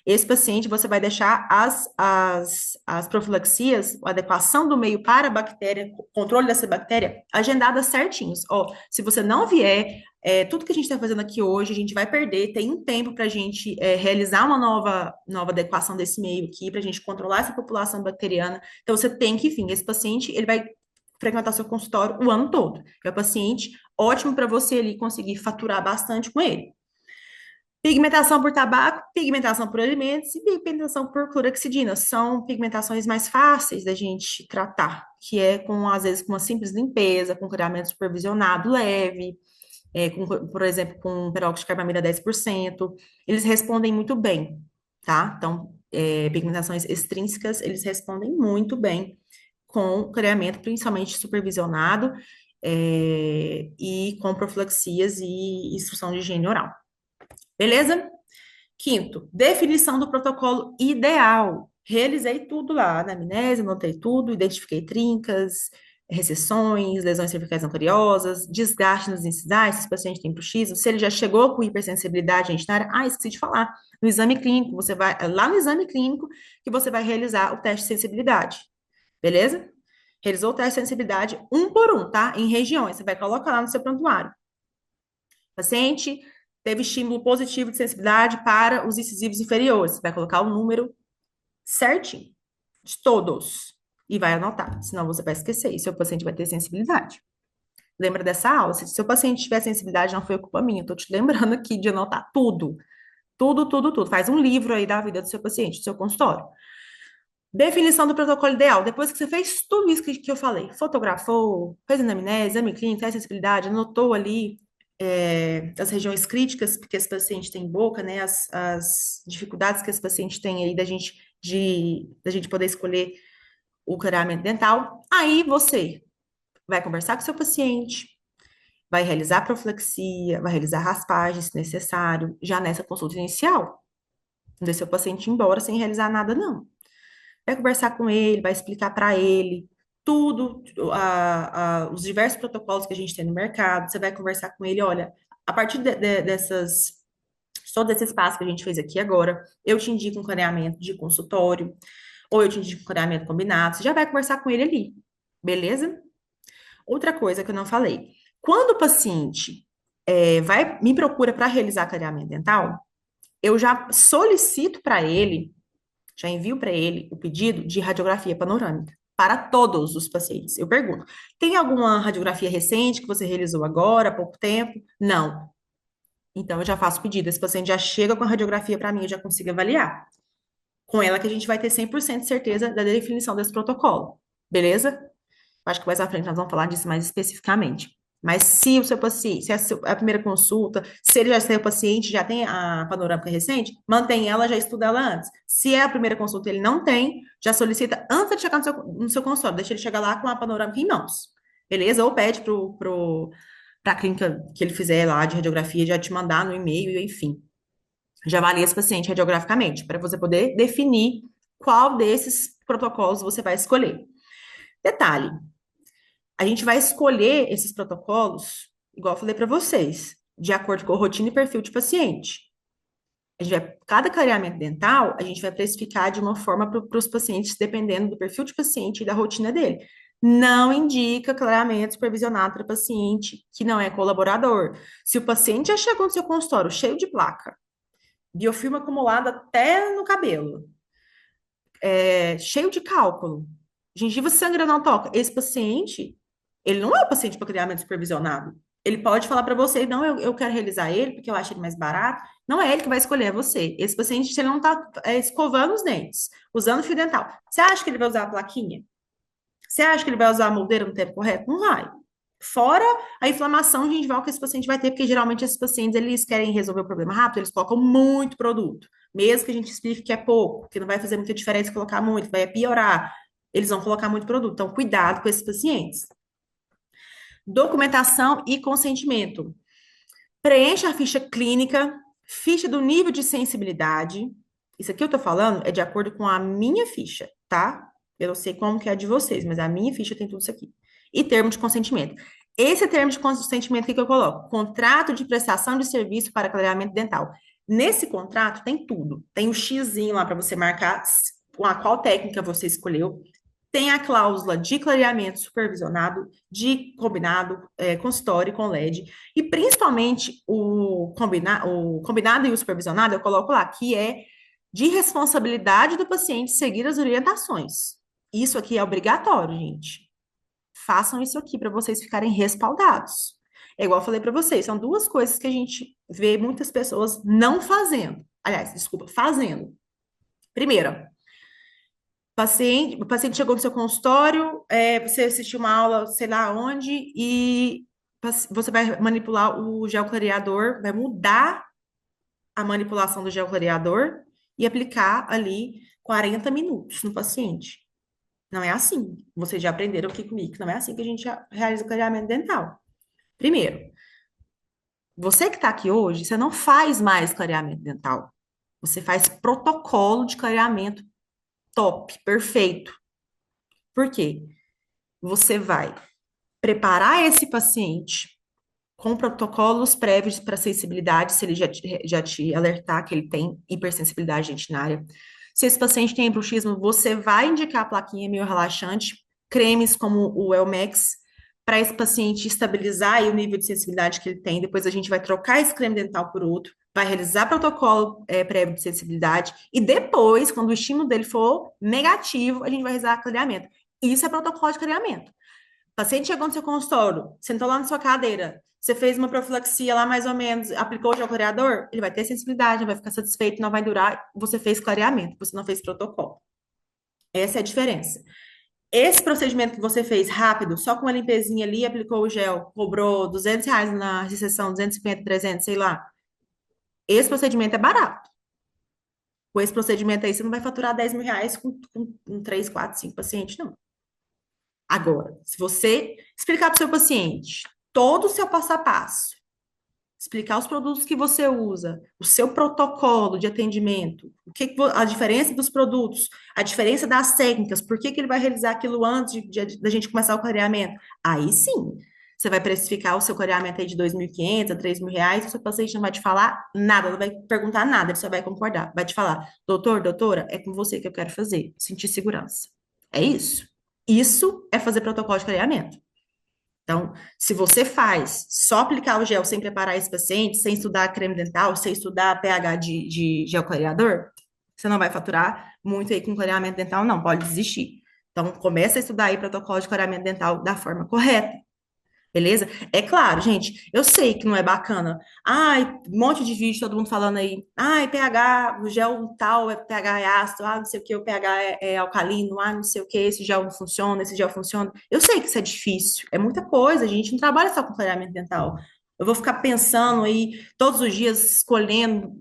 Esse paciente, você vai deixar as profilaxias, a adequação do meio para a bactéria, controle dessa bactéria, agendadas certinhos. Ó, se você não vier, tudo que a gente está fazendo aqui hoje, a gente vai perder, tem um tempo para a gente realizar uma nova adequação desse meio aqui, para a gente controlar essa população bacteriana. Então, você tem que vir. Esse paciente, ele vai frequentar seu consultório o ano todo. É um paciente ótimo para você ali conseguir faturar bastante com ele. Pigmentação por tabaco, pigmentação por alimentos e pigmentação por clorexidina. São pigmentações mais fáceis da gente tratar, que é com, às vezes, com uma simples limpeza, com clareamento supervisionado leve, por exemplo, com peróxido de carbamida 10%. Eles respondem muito bem, tá? Então, pigmentações extrínsecas, eles respondem muito bem com clareamento, principalmente supervisionado, e com profilaxias e instrução de higiene oral. Beleza? Quinto, definição do protocolo ideal. Realizei tudo lá na amnésia, anotei tudo, identifiquei trincas, recessões, lesões cervicais não cariosas, desgaste nos incisais, se esse paciente tem bruxismo, se ele já chegou com hipersensibilidade genitária. Ah, esqueci de falar. No exame clínico, você vai, lá no exame clínico, que você vai realizar o teste de sensibilidade. Beleza? Realizou o teste de sensibilidade um por um, tá? Em regiões. Você vai colocar lá no seu prontuário. Paciente teve estímulo positivo de sensibilidade para os incisivos inferiores. Você vai colocar o número certinho de todos e vai anotar, senão você vai esquecer e seu paciente vai ter sensibilidade. Lembra dessa aula? Se seu paciente tiver sensibilidade, não foi culpa minha. Estou te lembrando aqui de anotar tudo. Tudo, tudo, tudo. Faz um livro aí da vida do seu paciente, do seu consultório. Definição do protocolo ideal. Depois que você fez tudo isso que eu falei, fotografou, fez anamnese, exame clínico, teste de sensibilidade, anotou ali as regiões críticas que esse paciente tem em boca, né, as dificuldades que esse paciente tem aí da gente poder escolher o clareamento dental. Aí você vai conversar com o seu paciente, vai realizar profilaxia, vai realizar raspagem, se necessário, já nessa consulta inicial. Não deixa seu paciente ir embora sem realizar nada, não. Vai conversar com ele, vai explicar para ele tudo, os diversos protocolos que a gente tem no mercado. Você vai conversar com ele, olha, a partir todo esse espaço que a gente fez aqui agora, eu te indico um clareamento de consultório, ou eu te indico um clareamento combinado. Você já vai conversar com ele ali, beleza? Outra coisa que eu não falei. Quando o paciente me procura para realizar clareamento dental, eu já solicito para ele, já envio para ele o pedido de radiografia panorâmica. para todos os pacientes. Eu pergunto: tem alguma radiografia recente que você realizou agora, há pouco tempo? Não. Então, eu já faço pedido. Esse paciente já chega com a radiografia para mim, eu já consigo avaliar. Com ela que a gente vai ter 100% de certeza da definição desse protocolo. Beleza? Acho que mais à frente nós vamos falar disso mais especificamente. Mas se o seu paciente, se é a primeira consulta, se ele já é o paciente, já tem a panorâmica recente, mantém ela, já estuda ela antes. Se é a primeira consulta e ele não tem, já solicita antes de chegar no seu consultório, deixa ele chegar lá com a panorâmica em mãos. Beleza? Ou pede para a clínica que ele fizer lá de radiografia já te mandar no e-mail, enfim. Já avalia esse paciente radiograficamente, para você poder definir qual desses protocolos você vai escolher. Detalhe, a gente vai escolher esses protocolos, igual eu falei para vocês, de acordo com a rotina e perfil de paciente. Cada clareamento dental, a gente vai precificar de uma forma para os pacientes, dependendo do perfil de paciente e da rotina dele. Não indica clareamento supervisionado para paciente que não é colaborador. Se o paciente já chegou no seu consultório cheio de placa, biofilme acumulado até no cabelo, cheio de cálculo, gengiva sangrando não toca. Esse paciente, ele não é o paciente para clareamento supervisionado. Ele pode falar para você, não, eu quero realizar ele porque eu acho ele mais barato. Não é ele que vai escolher, é você. Esse paciente, se ele não está escovando os dentes, usando fio dental, você acha que ele vai usar a plaquinha? Você acha que ele vai usar a moldeira no tempo correto? Não vai. Fora a inflamação gengival que esse paciente vai ter, porque geralmente esses pacientes, eles querem resolver o problema rápido, eles colocam muito produto. Mesmo que a gente explique que é pouco, que não vai fazer muita diferença colocar muito, vai piorar. Eles vão colocar muito produto. Então, cuidado com esses pacientes. Documentação e consentimento. Preencha a ficha clínica, ficha do nível de sensibilidade. Isso aqui eu tô falando é de acordo com a minha ficha, tá? Eu não sei como que é a de vocês, mas a minha ficha tem tudo isso aqui. E termo de consentimento. Esse termo de consentimento que eu coloco? Contrato de prestação de serviço para clareamento dental. Nesse contrato tem tudo. Tem o xizinho lá para você marcar qual técnica você escolheu. Tem a cláusula de clareamento supervisionado, de combinado, consultório com LED, e principalmente o combinado e o supervisionado, eu coloco lá, que é de responsabilidade do paciente seguir as orientações. Isso aqui é obrigatório, gente. Façam isso aqui para vocês ficarem respaldados. É igual eu falei para vocês, são duas coisas que a gente vê muitas pessoas não fazendo. Aliás, desculpa, fazendo. Primeiro, o paciente chegou no seu consultório, você assistiu uma aula, sei lá onde, e você vai manipular o gel clareador, vai mudar a manipulação do gel clareador e aplicar ali 40 minutos no paciente. Não é assim. Vocês já aprenderam aqui comigo, que não é assim que a gente realiza o clareamento dental. Primeiro, você que está aqui hoje, você não faz mais clareamento dental. Você faz protocolo de clareamento top, perfeito. Por quê? Você vai preparar esse paciente com protocolos prévios para sensibilidade, se ele já te alertar que ele tem hipersensibilidade dentinária. Se esse paciente tem bruxismo, você vai indicar a plaquinha meio relaxante, cremes como o Elmex, para esse paciente estabilizar aí o nível de sensibilidade que ele tem. Depois a gente vai trocar esse creme dental por outro, vai realizar protocolo prévio de sensibilidade, e depois, quando o estímulo dele for negativo, a gente vai realizar clareamento. Isso é protocolo de clareamento. O paciente chegou no seu consultório, sentou lá na sua cadeira, você fez uma profilaxia lá mais ou menos, aplicou o gel clareador, ele vai ter sensibilidade, vai ficar satisfeito, não vai durar, você fez clareamento, você não fez protocolo. Essa é a diferença. Esse procedimento que você fez rápido, só com uma limpezinha ali, aplicou o gel, cobrou R$ 200 na recepção, 250, 300, sei lá. Esse procedimento é barato. Com esse procedimento aí, você não vai faturar R$ 10.000 com 3, 4, 5 pacientes, não. Agora, se você explicar para o seu paciente todo o seu passo a passo, explicar os produtos que você usa, o seu protocolo de atendimento, a diferença dos produtos, a diferença das técnicas, por que ele vai realizar aquilo antes da gente começar o clareamento, aí sim, você vai precificar o seu clareamento aí de 2.500 a R$ 3.000, o seu paciente não vai te falar nada, não vai perguntar nada, ele só vai concordar, vai te falar, doutor, doutora, é com você que eu quero fazer, sentir segurança. É isso. Isso é fazer protocolo de clareamento. Então, se você faz só aplicar o gel sem preparar esse paciente, sem estudar creme dental, sem estudar pH de gel clareador, você não vai faturar muito aí com clareamento dental, não, pode desistir. Então, começa a estudar aí protocolo de clareamento dental da forma correta. Beleza? É claro, gente, eu sei que não é bacana. Ai, um monte de vídeo, todo mundo falando aí. Ai, pH, o gel tal, pH é ácido, não sei o que, o pH é alcalino, não sei o que, esse gel não funciona, esse gel funciona. Eu sei que isso é difícil, é muita coisa, a gente não trabalha só com clareamento dental. Eu vou ficar pensando aí, todos os dias, escolhendo,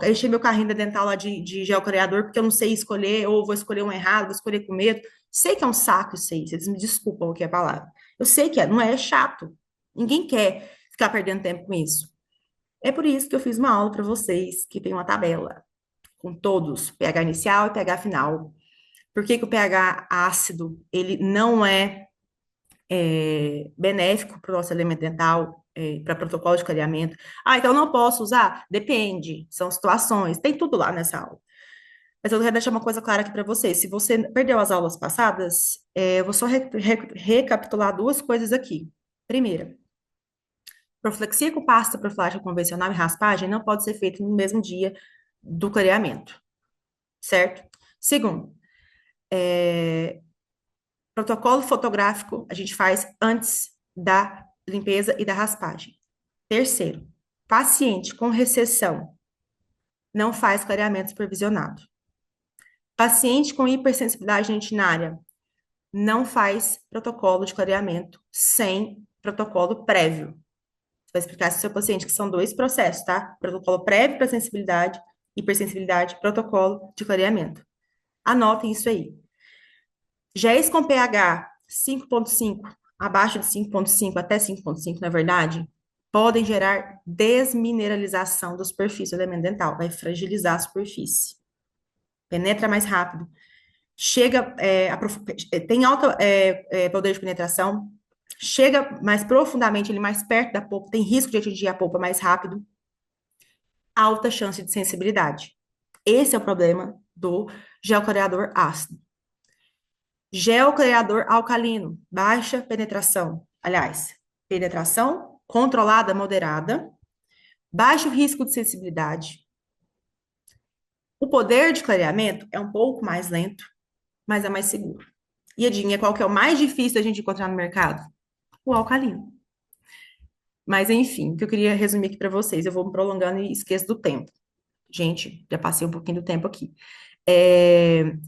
encher meu carrinho da dental lá de gel clareador, porque eu não sei escolher, ou vou escolher um errado, vou escolher com medo. Sei que é um saco isso aí, vocês me desculpam o que é a palavra. Eu sei que não é chato. Ninguém quer ficar perdendo tempo com isso. É por isso que eu fiz uma aula para vocês, que tem uma tabela com todos, pH inicial e pH final. Por que que o pH ácido, ele não é, benéfico para o nosso elemento dental, para protocolo de clareamento? Ah, então eu não posso usar? Depende, são situações, tem tudo lá nessa aula. Mas eu quero deixar uma coisa clara aqui para vocês. Se você perdeu as aulas passadas, eu vou só recapitular duas coisas aqui. Primeira, Profilexia com pasta profilática convencional e raspagem não pode ser feita no mesmo dia do clareamento, certo? Segundo, protocolo fotográfico a gente faz antes da limpeza e da raspagem. Terceiro, paciente com recessão não faz clareamento supervisionado. Paciente com hipersensibilidade dentinária não faz protocolo de clareamento sem protocolo prévio. Você vai explicar para o seu paciente que são dois processos, tá? Protocolo prévio para sensibilidade, hipersensibilidade, protocolo de clareamento. Anotem isso aí. Géis com pH 5,5, abaixo de 5,5 até 5,5, na verdade, podem gerar desmineralização da superfície do elemento dental, vai fragilizar a superfície. Penetra mais rápido. Chega, tem alto poder de penetração, chega mais profundamente, ele mais perto da polpa, tem risco de atingir a polpa mais rápido, alta chance de sensibilidade. Esse é o problema do gel clareador ácido. Gel clareador alcalino, baixa penetração. Aliás, penetração controlada, moderada, baixo risco de sensibilidade. O poder de clareamento é um pouco mais lento, mas é mais seguro. E adivinha qual que é o mais difícil da gente encontrar no mercado? O alcalino. Mas enfim, o que eu queria resumir aqui para vocês, eu vou me prolongando e esqueço do tempo. Gente, já passei um pouquinho do tempo aqui.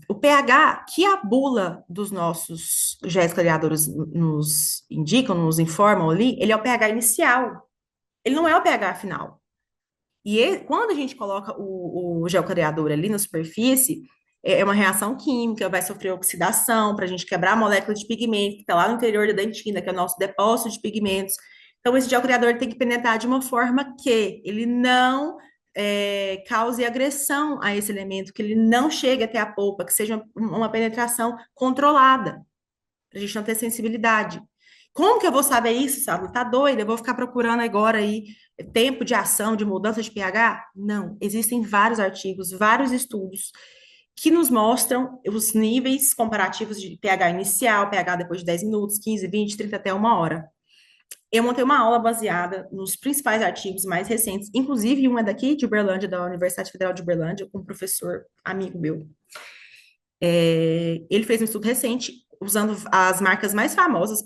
O pH que a bula dos nossos géis clareadores nos indicam, nos informam ali, ele é o pH inicial. Ele não é o pH final. Quando a gente coloca o gel clareador ali na superfície, é uma reação química, vai sofrer oxidação para a gente quebrar a molécula de pigmento que está lá no interior da dentina, que é o nosso depósito de pigmentos. Então, esse gel clareador tem que penetrar de uma forma que ele não cause agressão a esse elemento, que ele não chegue até a polpa, que seja uma penetração controlada, para a gente não ter sensibilidade. Como que eu vou saber isso, sabe? Tá doida? Eu vou ficar procurando agora aí tempo de ação, de mudança de pH? Não, existem vários artigos, vários estudos que nos mostram os níveis comparativos de pH inicial, pH depois de 10 minutos, 15, 20, 30 até uma hora. Eu montei uma aula baseada nos principais artigos mais recentes, inclusive uma daqui de Uberlândia, da Universidade Federal de Uberlândia, com um professor amigo meu. Ele fez um estudo recente usando as marcas mais famosas,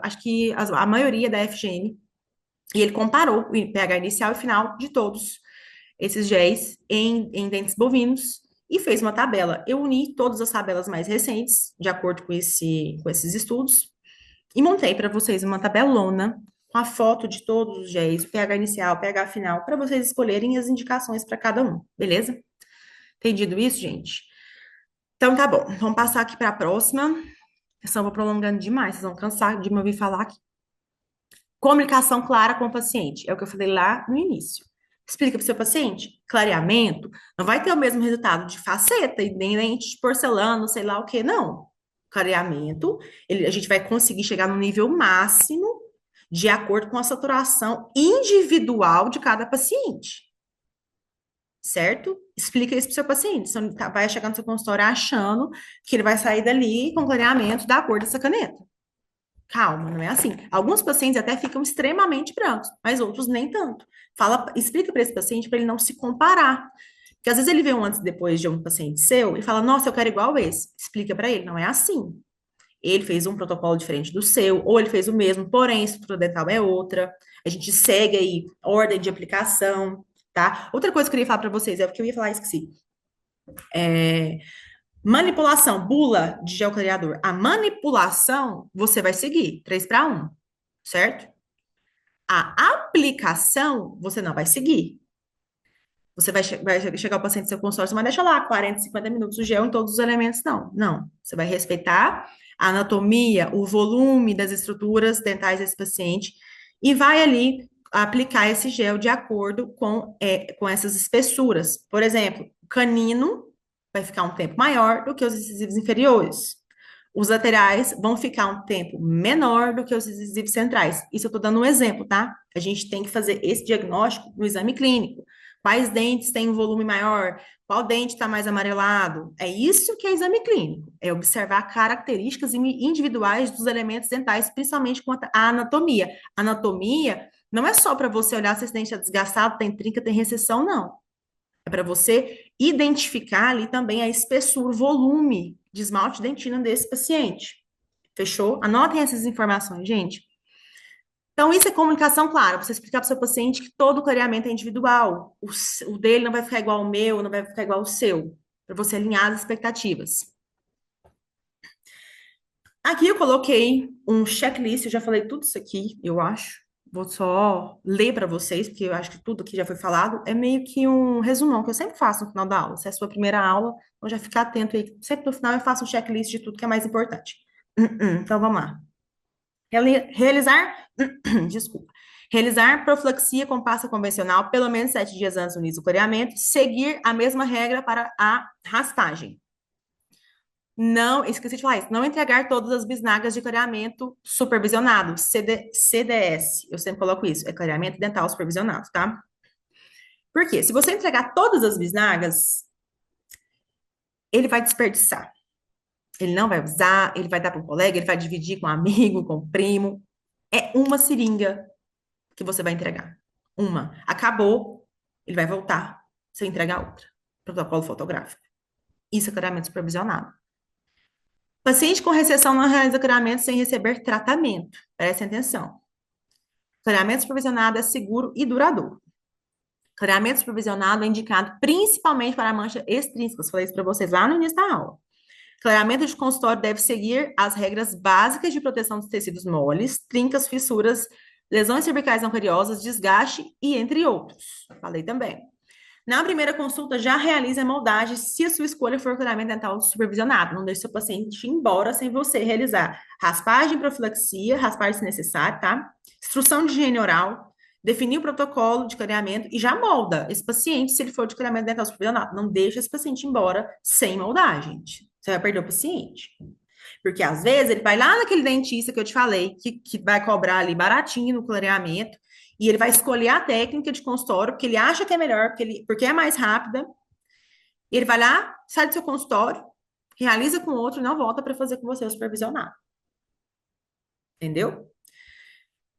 acho que a maioria da FGN, e ele comparou o pH inicial e final de todos esses géis em dentes bovinos e fez uma tabela. Eu uni todas as tabelas mais recentes, de acordo com esses estudos, e montei para vocês uma tabelona com a foto de todos os géis, o pH inicial, o pH final, para vocês escolherem as indicações para cada um, beleza? Entendido isso, gente? Então tá bom, vamos passar aqui para a próxima. Eu só vou prolongando demais, vocês vão cansar de me ouvir falar aqui. Comunicação clara com o paciente, é o que eu falei lá no início. Explica para o seu paciente, clareamento não vai ter o mesmo resultado de faceta e nem lente de porcelana, sei lá o que, não. Clareamento, a gente vai conseguir chegar no nível máximo de acordo com a saturação individual de cada paciente. Certo? Explica isso para o seu paciente. Você não vai chegar no seu consultório achando que ele vai sair dali com clareamento da cor dessa caneta. Calma, não é assim. Alguns pacientes até ficam extremamente brancos, mas outros nem tanto. Explica para esse paciente para ele não se comparar. Porque às vezes ele vê um antes e depois de um paciente seu e fala, nossa, eu quero igual esse. Explica para ele, não é assim. Ele fez um protocolo diferente do seu, ou ele fez o mesmo, porém a estrutura dental é outra. A gente segue aí ordem de aplicação, tá? Outra coisa que eu queria falar para vocês, é porque eu ia falar, esqueci. Manipulação, bula de gel clareador. A manipulação você vai seguir, 3 para 1, certo? A aplicação você não vai seguir. Você vai chegar o paciente no seu consultório, mas deixa lá 40, 50 minutos o gel em todos os elementos, não. Não. Você vai respeitar a anatomia, o volume das estruturas dentais desse paciente e vai ali aplicar esse gel de acordo com essas espessuras. Por exemplo, o canino vai ficar um tempo maior do que os incisivos inferiores. Os laterais vão ficar um tempo menor do que os incisivos centrais. Isso eu estou dando um exemplo, tá? A gente tem que fazer esse diagnóstico no exame clínico. Quais dentes têm um volume maior? Qual dente está mais amarelado? É isso que é exame clínico. É observar características individuais dos elementos dentais, principalmente quanto à anatomia. Anatomia não é só para você olhar se esse dente está desgastado, tem trinca, tem recessão, não. É para você identificar ali também a espessura, o volume de esmalte dentina desse paciente. Fechou? Anotem essas informações, gente. Então, isso é comunicação clara. Você explicar para o seu paciente que todo clareamento é individual. O dele não vai ficar igual ao meu, não vai ficar igual ao seu. Para você alinhar as expectativas. Aqui eu coloquei um checklist, eu já falei tudo isso aqui, eu acho. Vou só ler para vocês, porque eu acho que tudo que já foi falado é meio que um resumão que eu sempre faço no final da aula. Se é a sua primeira aula, então já fica atento aí. Sempre no final eu faço um checklist de tudo que é mais importante. Então vamos lá. Realizar, desculpa. Realizar profilaxia com pasta convencional pelo menos 7 dias antes do início do clareamento. Seguir a mesma regra para a raspagem. Não, esqueci de falar isso. Não entregar todas as bisnagas de clareamento supervisionado, CDS. Eu sempre coloco isso, é clareamento dental supervisionado, tá? Por quê? Se você entregar todas as bisnagas, ele vai desperdiçar. Ele não vai usar, ele vai dar para um colega, ele vai dividir com um amigo, com um primo. É uma seringa que você vai entregar. Uma. Acabou, ele vai voltar. Você entrega outra. Protocolo fotográfico. Isso é clareamento supervisionado. Paciente com recessão não realiza clareamento sem receber tratamento. Prestem atenção. Clareamento supervisionado é seguro e duradouro. Clareamento supervisionado é indicado principalmente para manchas extrínsecas. Falei isso para vocês lá no início da aula. Clareamento de consultório deve seguir as regras básicas de proteção dos tecidos moles, trincas, fissuras, lesões cervicais não cariosas, desgaste e entre outros. Falei também. Na primeira consulta, já realize a moldagem se a sua escolha for clareamento dental supervisionado. Não deixe seu paciente ir embora sem você realizar raspagem, profilaxia, raspagem se necessário, tá? Instrução de higiene oral, definir o protocolo de clareamento e já molda esse paciente se ele for de clareamento dental supervisionado. Não deixe esse paciente ir embora sem moldar, gente. Você vai perder o paciente. Porque às vezes ele vai lá naquele dentista que eu te falei, que vai cobrar ali baratinho no clareamento, e ele vai escolher a técnica de consultório, porque ele acha que é melhor, porque é mais rápida. E ele vai lá, sai do seu consultório, realiza com outro e não volta para fazer com você o supervisionado. Entendeu?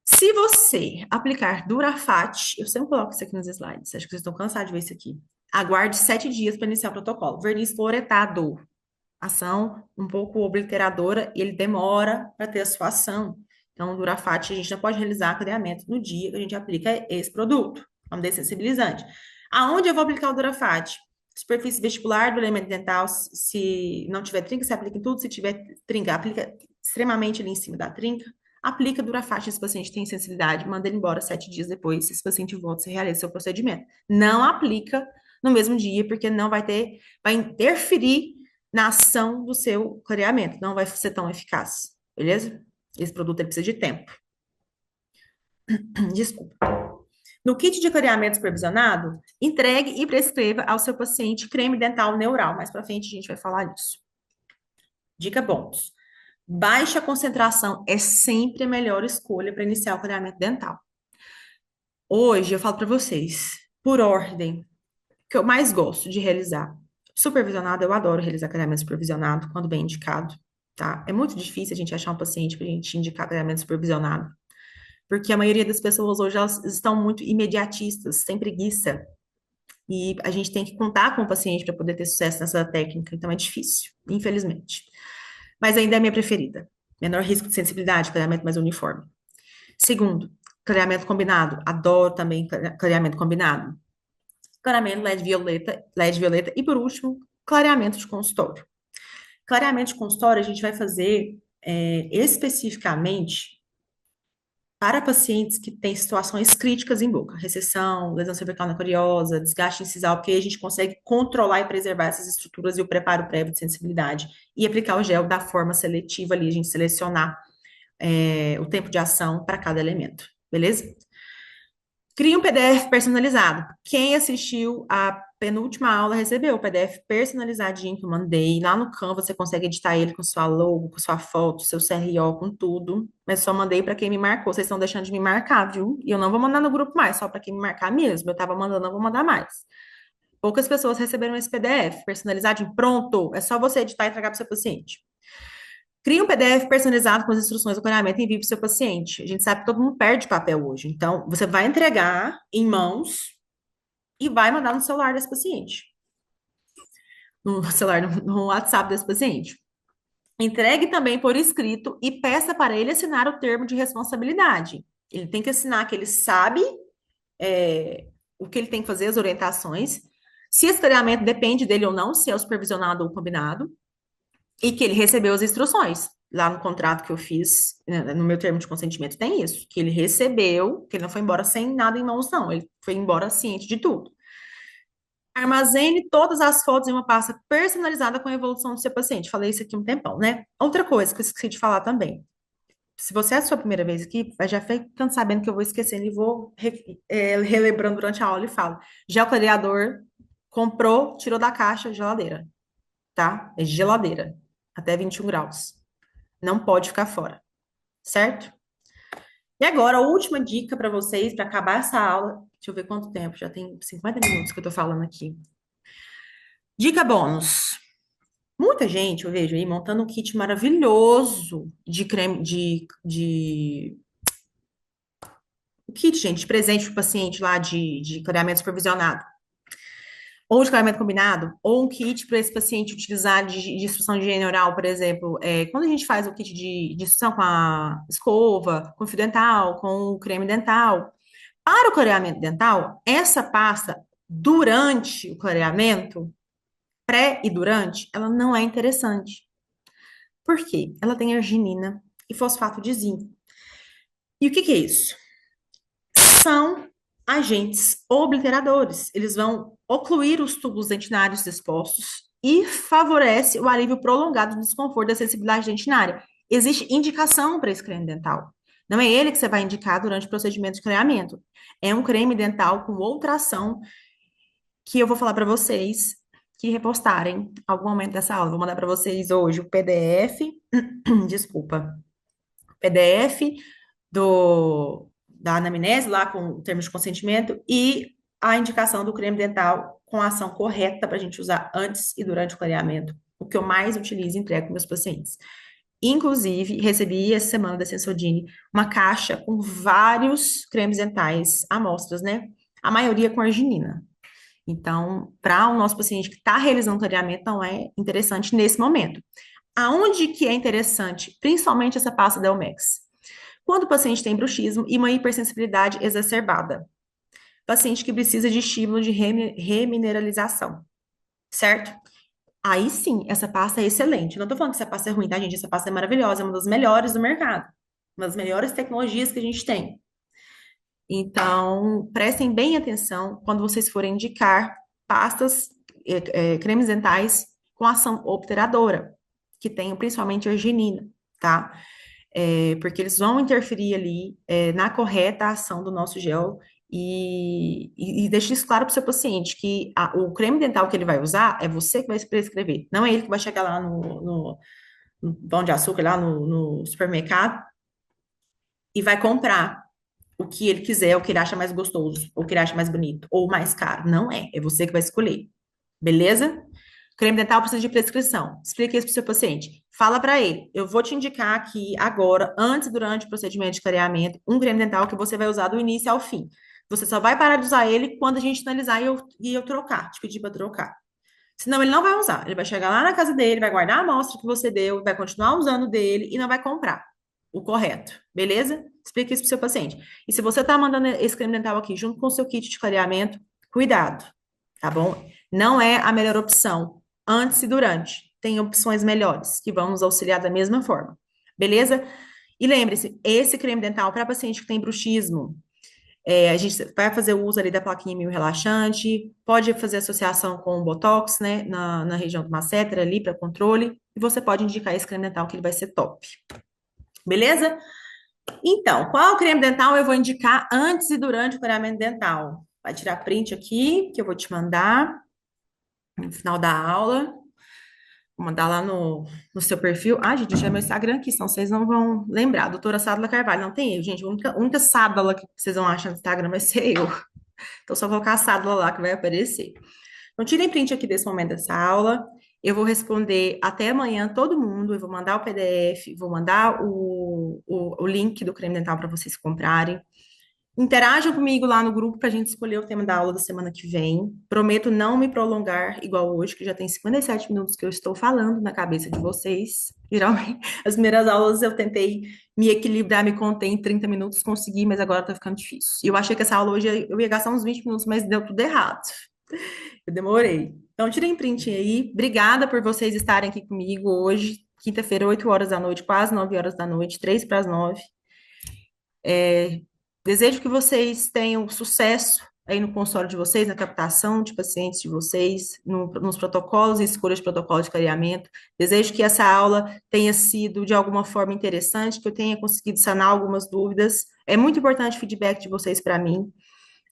Se você aplicar Durafat, eu sempre coloco isso aqui nos slides, acho que vocês estão cansados de ver isso aqui. Aguarde 7 dias para iniciar o protocolo. Verniz fluoretado, ação um pouco obliteradora, e ele demora para ter a sua ação. Então, o Durafat, a gente não pode realizar clareamento no dia que a gente aplica esse produto, como dessensibilizante. Aonde eu vou aplicar o Durafat? Superfície vestibular do elemento dental, se não tiver trinca, você aplica em tudo. Se tiver trinca, aplica extremamente ali em cima da trinca. Aplica Durafat, esse paciente tem sensibilidade, manda ele embora 7 dias depois. Se esse paciente volta, você realiza seu procedimento. Não aplica no mesmo dia, porque não vai interferir na ação do seu clareamento. Não vai ser tão eficaz, beleza? Esse produto ele precisa de tempo. Desculpa. No kit de clareamento supervisionado, entregue e prescreva ao seu paciente creme dental neural. Mais para frente a gente vai falar disso. Dica bônus. Baixa concentração é sempre a melhor escolha para iniciar o clareamento dental. Hoje eu falo para vocês, por ordem, que eu mais gosto de realizar. Supervisionado, eu adoro realizar clareamento supervisionado quando bem indicado, tá? É muito difícil a gente achar um paciente para a gente indicar clareamento supervisionado, porque a maioria das pessoas hoje elas estão muito imediatistas, sem preguiça. E a gente tem que contar com o paciente para poder ter sucesso nessa técnica, então é difícil, infelizmente. Mas ainda é a minha preferida. Menor risco de sensibilidade, clareamento mais uniforme. Segundo, clareamento combinado. Adoro também clareamento combinado. Clareamento LED violeta e, por último, clareamento de consultório. Clareamento de consultório a gente vai fazer especificamente para pacientes que têm situações críticas em boca, recessão, lesão cervical necrosada, desgaste incisal, porque aí a gente consegue controlar e preservar essas estruturas e o preparo prévio de sensibilidade e aplicar o gel da forma seletiva ali, a gente selecionar o tempo de ação para cada elemento, beleza? Cria um PDF personalizado. Quem assistiu a penúltima aula recebeu o PDF personalizadinho que eu mandei. Lá no Canva você consegue editar ele com sua logo, com sua foto, seu CRO, com tudo. Mas só mandei para quem me marcou. Vocês estão deixando de me marcar, viu? E eu não vou mandar no grupo mais, só para quem me marcar mesmo. Eu tava mandando, não vou mandar mais. Poucas pessoas receberam esse PDF personalizadinho. Pronto. É só você editar e entregar para o seu paciente. Cria um PDF personalizado com as instruções do clareamento e envie para o seu paciente. A gente sabe que todo mundo perde papel hoje. Então, você vai entregar em mãos e vai mandar no celular desse paciente. No celular, no WhatsApp desse paciente. Entregue também por escrito e peça para ele assinar o termo de responsabilidade. Ele tem que assinar que ele sabe o que ele tem que fazer, as orientações, se esse clareamento depende dele ou não, se é o supervisionado ou combinado, e que ele recebeu as instruções. Lá no contrato que eu fiz, no meu termo de consentimento, tem isso, que ele recebeu, que ele não foi embora sem nada em mãos, não. Ele foi embora ciente de tudo. Armazene todas as fotos em uma pasta personalizada com a evolução do seu paciente. Falei isso aqui um tempão, né? Outra coisa que eu esqueci de falar também. Se você é a sua primeira vez aqui, já ficando sabendo que eu vou esquecendo e vou relembrando durante a aula e falo. Gel clareador, comprou, tirou da caixa, geladeira, tá? É geladeira, até 21 graus. Não pode ficar fora, certo? E agora, a última dica para vocês, para acabar essa aula. Deixa eu ver quanto tempo, já tem 50 minutos que eu tô falando aqui. Dica bônus. Muita gente, eu vejo aí, montando um kit maravilhoso de creme, o kit, gente, de presente para o paciente lá de clareamento supervisionado, ou de clareamento combinado, ou um kit para esse paciente utilizar de instrução de higiene oral, por exemplo. Quando a gente faz o kit de instrução com a escova, com o fio dental, com o creme dental, para o clareamento dental, essa pasta, durante o clareamento, pré e durante, ela não é interessante. Por quê? Ela tem arginina e fosfato de zinco. E o que que é isso? São agentes obliteradores. Eles vão ocluir os tubos dentinários expostos e favorece o alívio prolongado do desconforto da sensibilidade dentinária. Existe indicação para esse creme dental. Não é ele que você vai indicar durante o procedimento de clareamento. É um creme dental com outra ação que eu vou falar para vocês que repostarem em algum momento dessa aula. Vou mandar para vocês hoje o PDF, desculpa, PDF da anamnese, lá com o termo de consentimento, e a indicação do creme dental com a ação correta para a gente usar antes e durante o clareamento, o que eu mais utilizo e entrego para meus pacientes. Inclusive, recebi essa semana da Sensodine uma caixa com vários cremes dentais, amostras, né? A maioria com arginina. Então, para o nosso paciente que está realizando clareamento, não é interessante nesse momento. Aonde que é interessante, principalmente essa pasta Delmex? Quando o paciente tem bruxismo e uma hipersensibilidade exacerbada. Paciente que precisa de estímulo de remineralização, certo? Aí sim, essa pasta é excelente. Não tô falando que essa pasta é ruim, tá, gente? Essa pasta é maravilhosa, é uma das melhores do mercado. Uma das melhores tecnologias que a gente tem. Então, prestem bem atenção quando vocês forem indicar pastas, cremes dentais com ação obturadora, que tenham principalmente arginina, tá? Porque eles vão interferir ali na correta ação do nosso gel e deixe isso claro para o seu paciente que o creme dental que ele vai usar é você que vai prescrever, não é ele que vai chegar lá no Pão de Açúcar, lá no supermercado e vai comprar o que ele quiser, o que ele acha mais gostoso, ou o que ele acha mais bonito, ou mais caro. Não é você que vai escolher, beleza? Creme dental precisa de prescrição. Explica isso para o seu paciente. Fala para ele. Eu vou te indicar aqui agora, antes e durante o procedimento de clareamento, um creme dental que você vai usar do início ao fim. Você só vai parar de usar ele quando a gente finalizar e eu trocar, te pedir para trocar. Senão ele não vai usar. Ele vai chegar lá na casa dele, vai guardar a amostra que você deu, vai continuar usando dele e não vai comprar o correto. Beleza? Explica isso pro seu paciente. E se você tá mandando esse creme dental aqui junto com o seu kit de clareamento, cuidado, tá bom? Não é a melhor opção antes e durante. Tem opções melhores que vão nos auxiliar da mesma forma. Beleza? E lembre-se, esse creme dental para paciente que tem bruxismo, a gente vai fazer o uso ali da plaquinha mio relaxante, pode fazer associação com o Botox, né, na região do masseter ali para controle, e você pode indicar esse creme dental que ele vai ser top. Beleza? Então, qual creme dental eu vou indicar antes e durante o clareamento dental? Vai tirar print aqui, que eu vou te mandar no final da aula. Vou mandar lá no seu perfil. Ah, gente, deixa meu Instagram aqui, senão vocês não vão lembrar. Doutora Sádala Carvalho, não tem eu, gente. A única Sádala que vocês vão achar no Instagram vai ser eu. Então, só colocar a Sádala lá que vai aparecer. Então, tirem print aqui desse momento dessa aula. Eu vou responder até amanhã todo mundo. Eu vou mandar o PDF, vou mandar o link do creme dental para vocês comprarem. Interajam comigo lá no grupo para a gente escolher o tema da aula da semana que vem. Prometo não me prolongar igual hoje, que já tem 57 minutos que eu estou falando na cabeça de vocês. Geralmente, as primeiras aulas eu tentei me equilibrar, me conter em 30 minutos, consegui, mas agora tá ficando difícil. E eu achei que essa aula hoje eu ia gastar uns 20 minutos, mas deu tudo errado. Eu demorei. Então, tirem print aí. Obrigada por vocês estarem aqui comigo hoje, quinta-feira, 8 horas da noite, quase 9 horas da noite, 3 para as 9. Desejo que vocês tenham sucesso aí no consultório de vocês, na captação de pacientes de vocês, nos protocolos e escolhas de protocolo de clareamento. Desejo que essa aula tenha sido de alguma forma interessante, que eu tenha conseguido sanar algumas dúvidas. É muito importante o feedback de vocês para mim.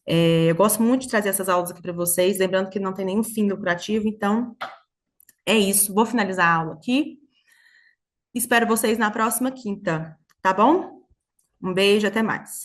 Eu gosto muito de trazer essas aulas aqui para vocês, lembrando que não tem nenhum fim lucrativo, então é isso. Vou finalizar a aula aqui. Espero vocês na próxima quinta, tá bom? Um beijo, até mais.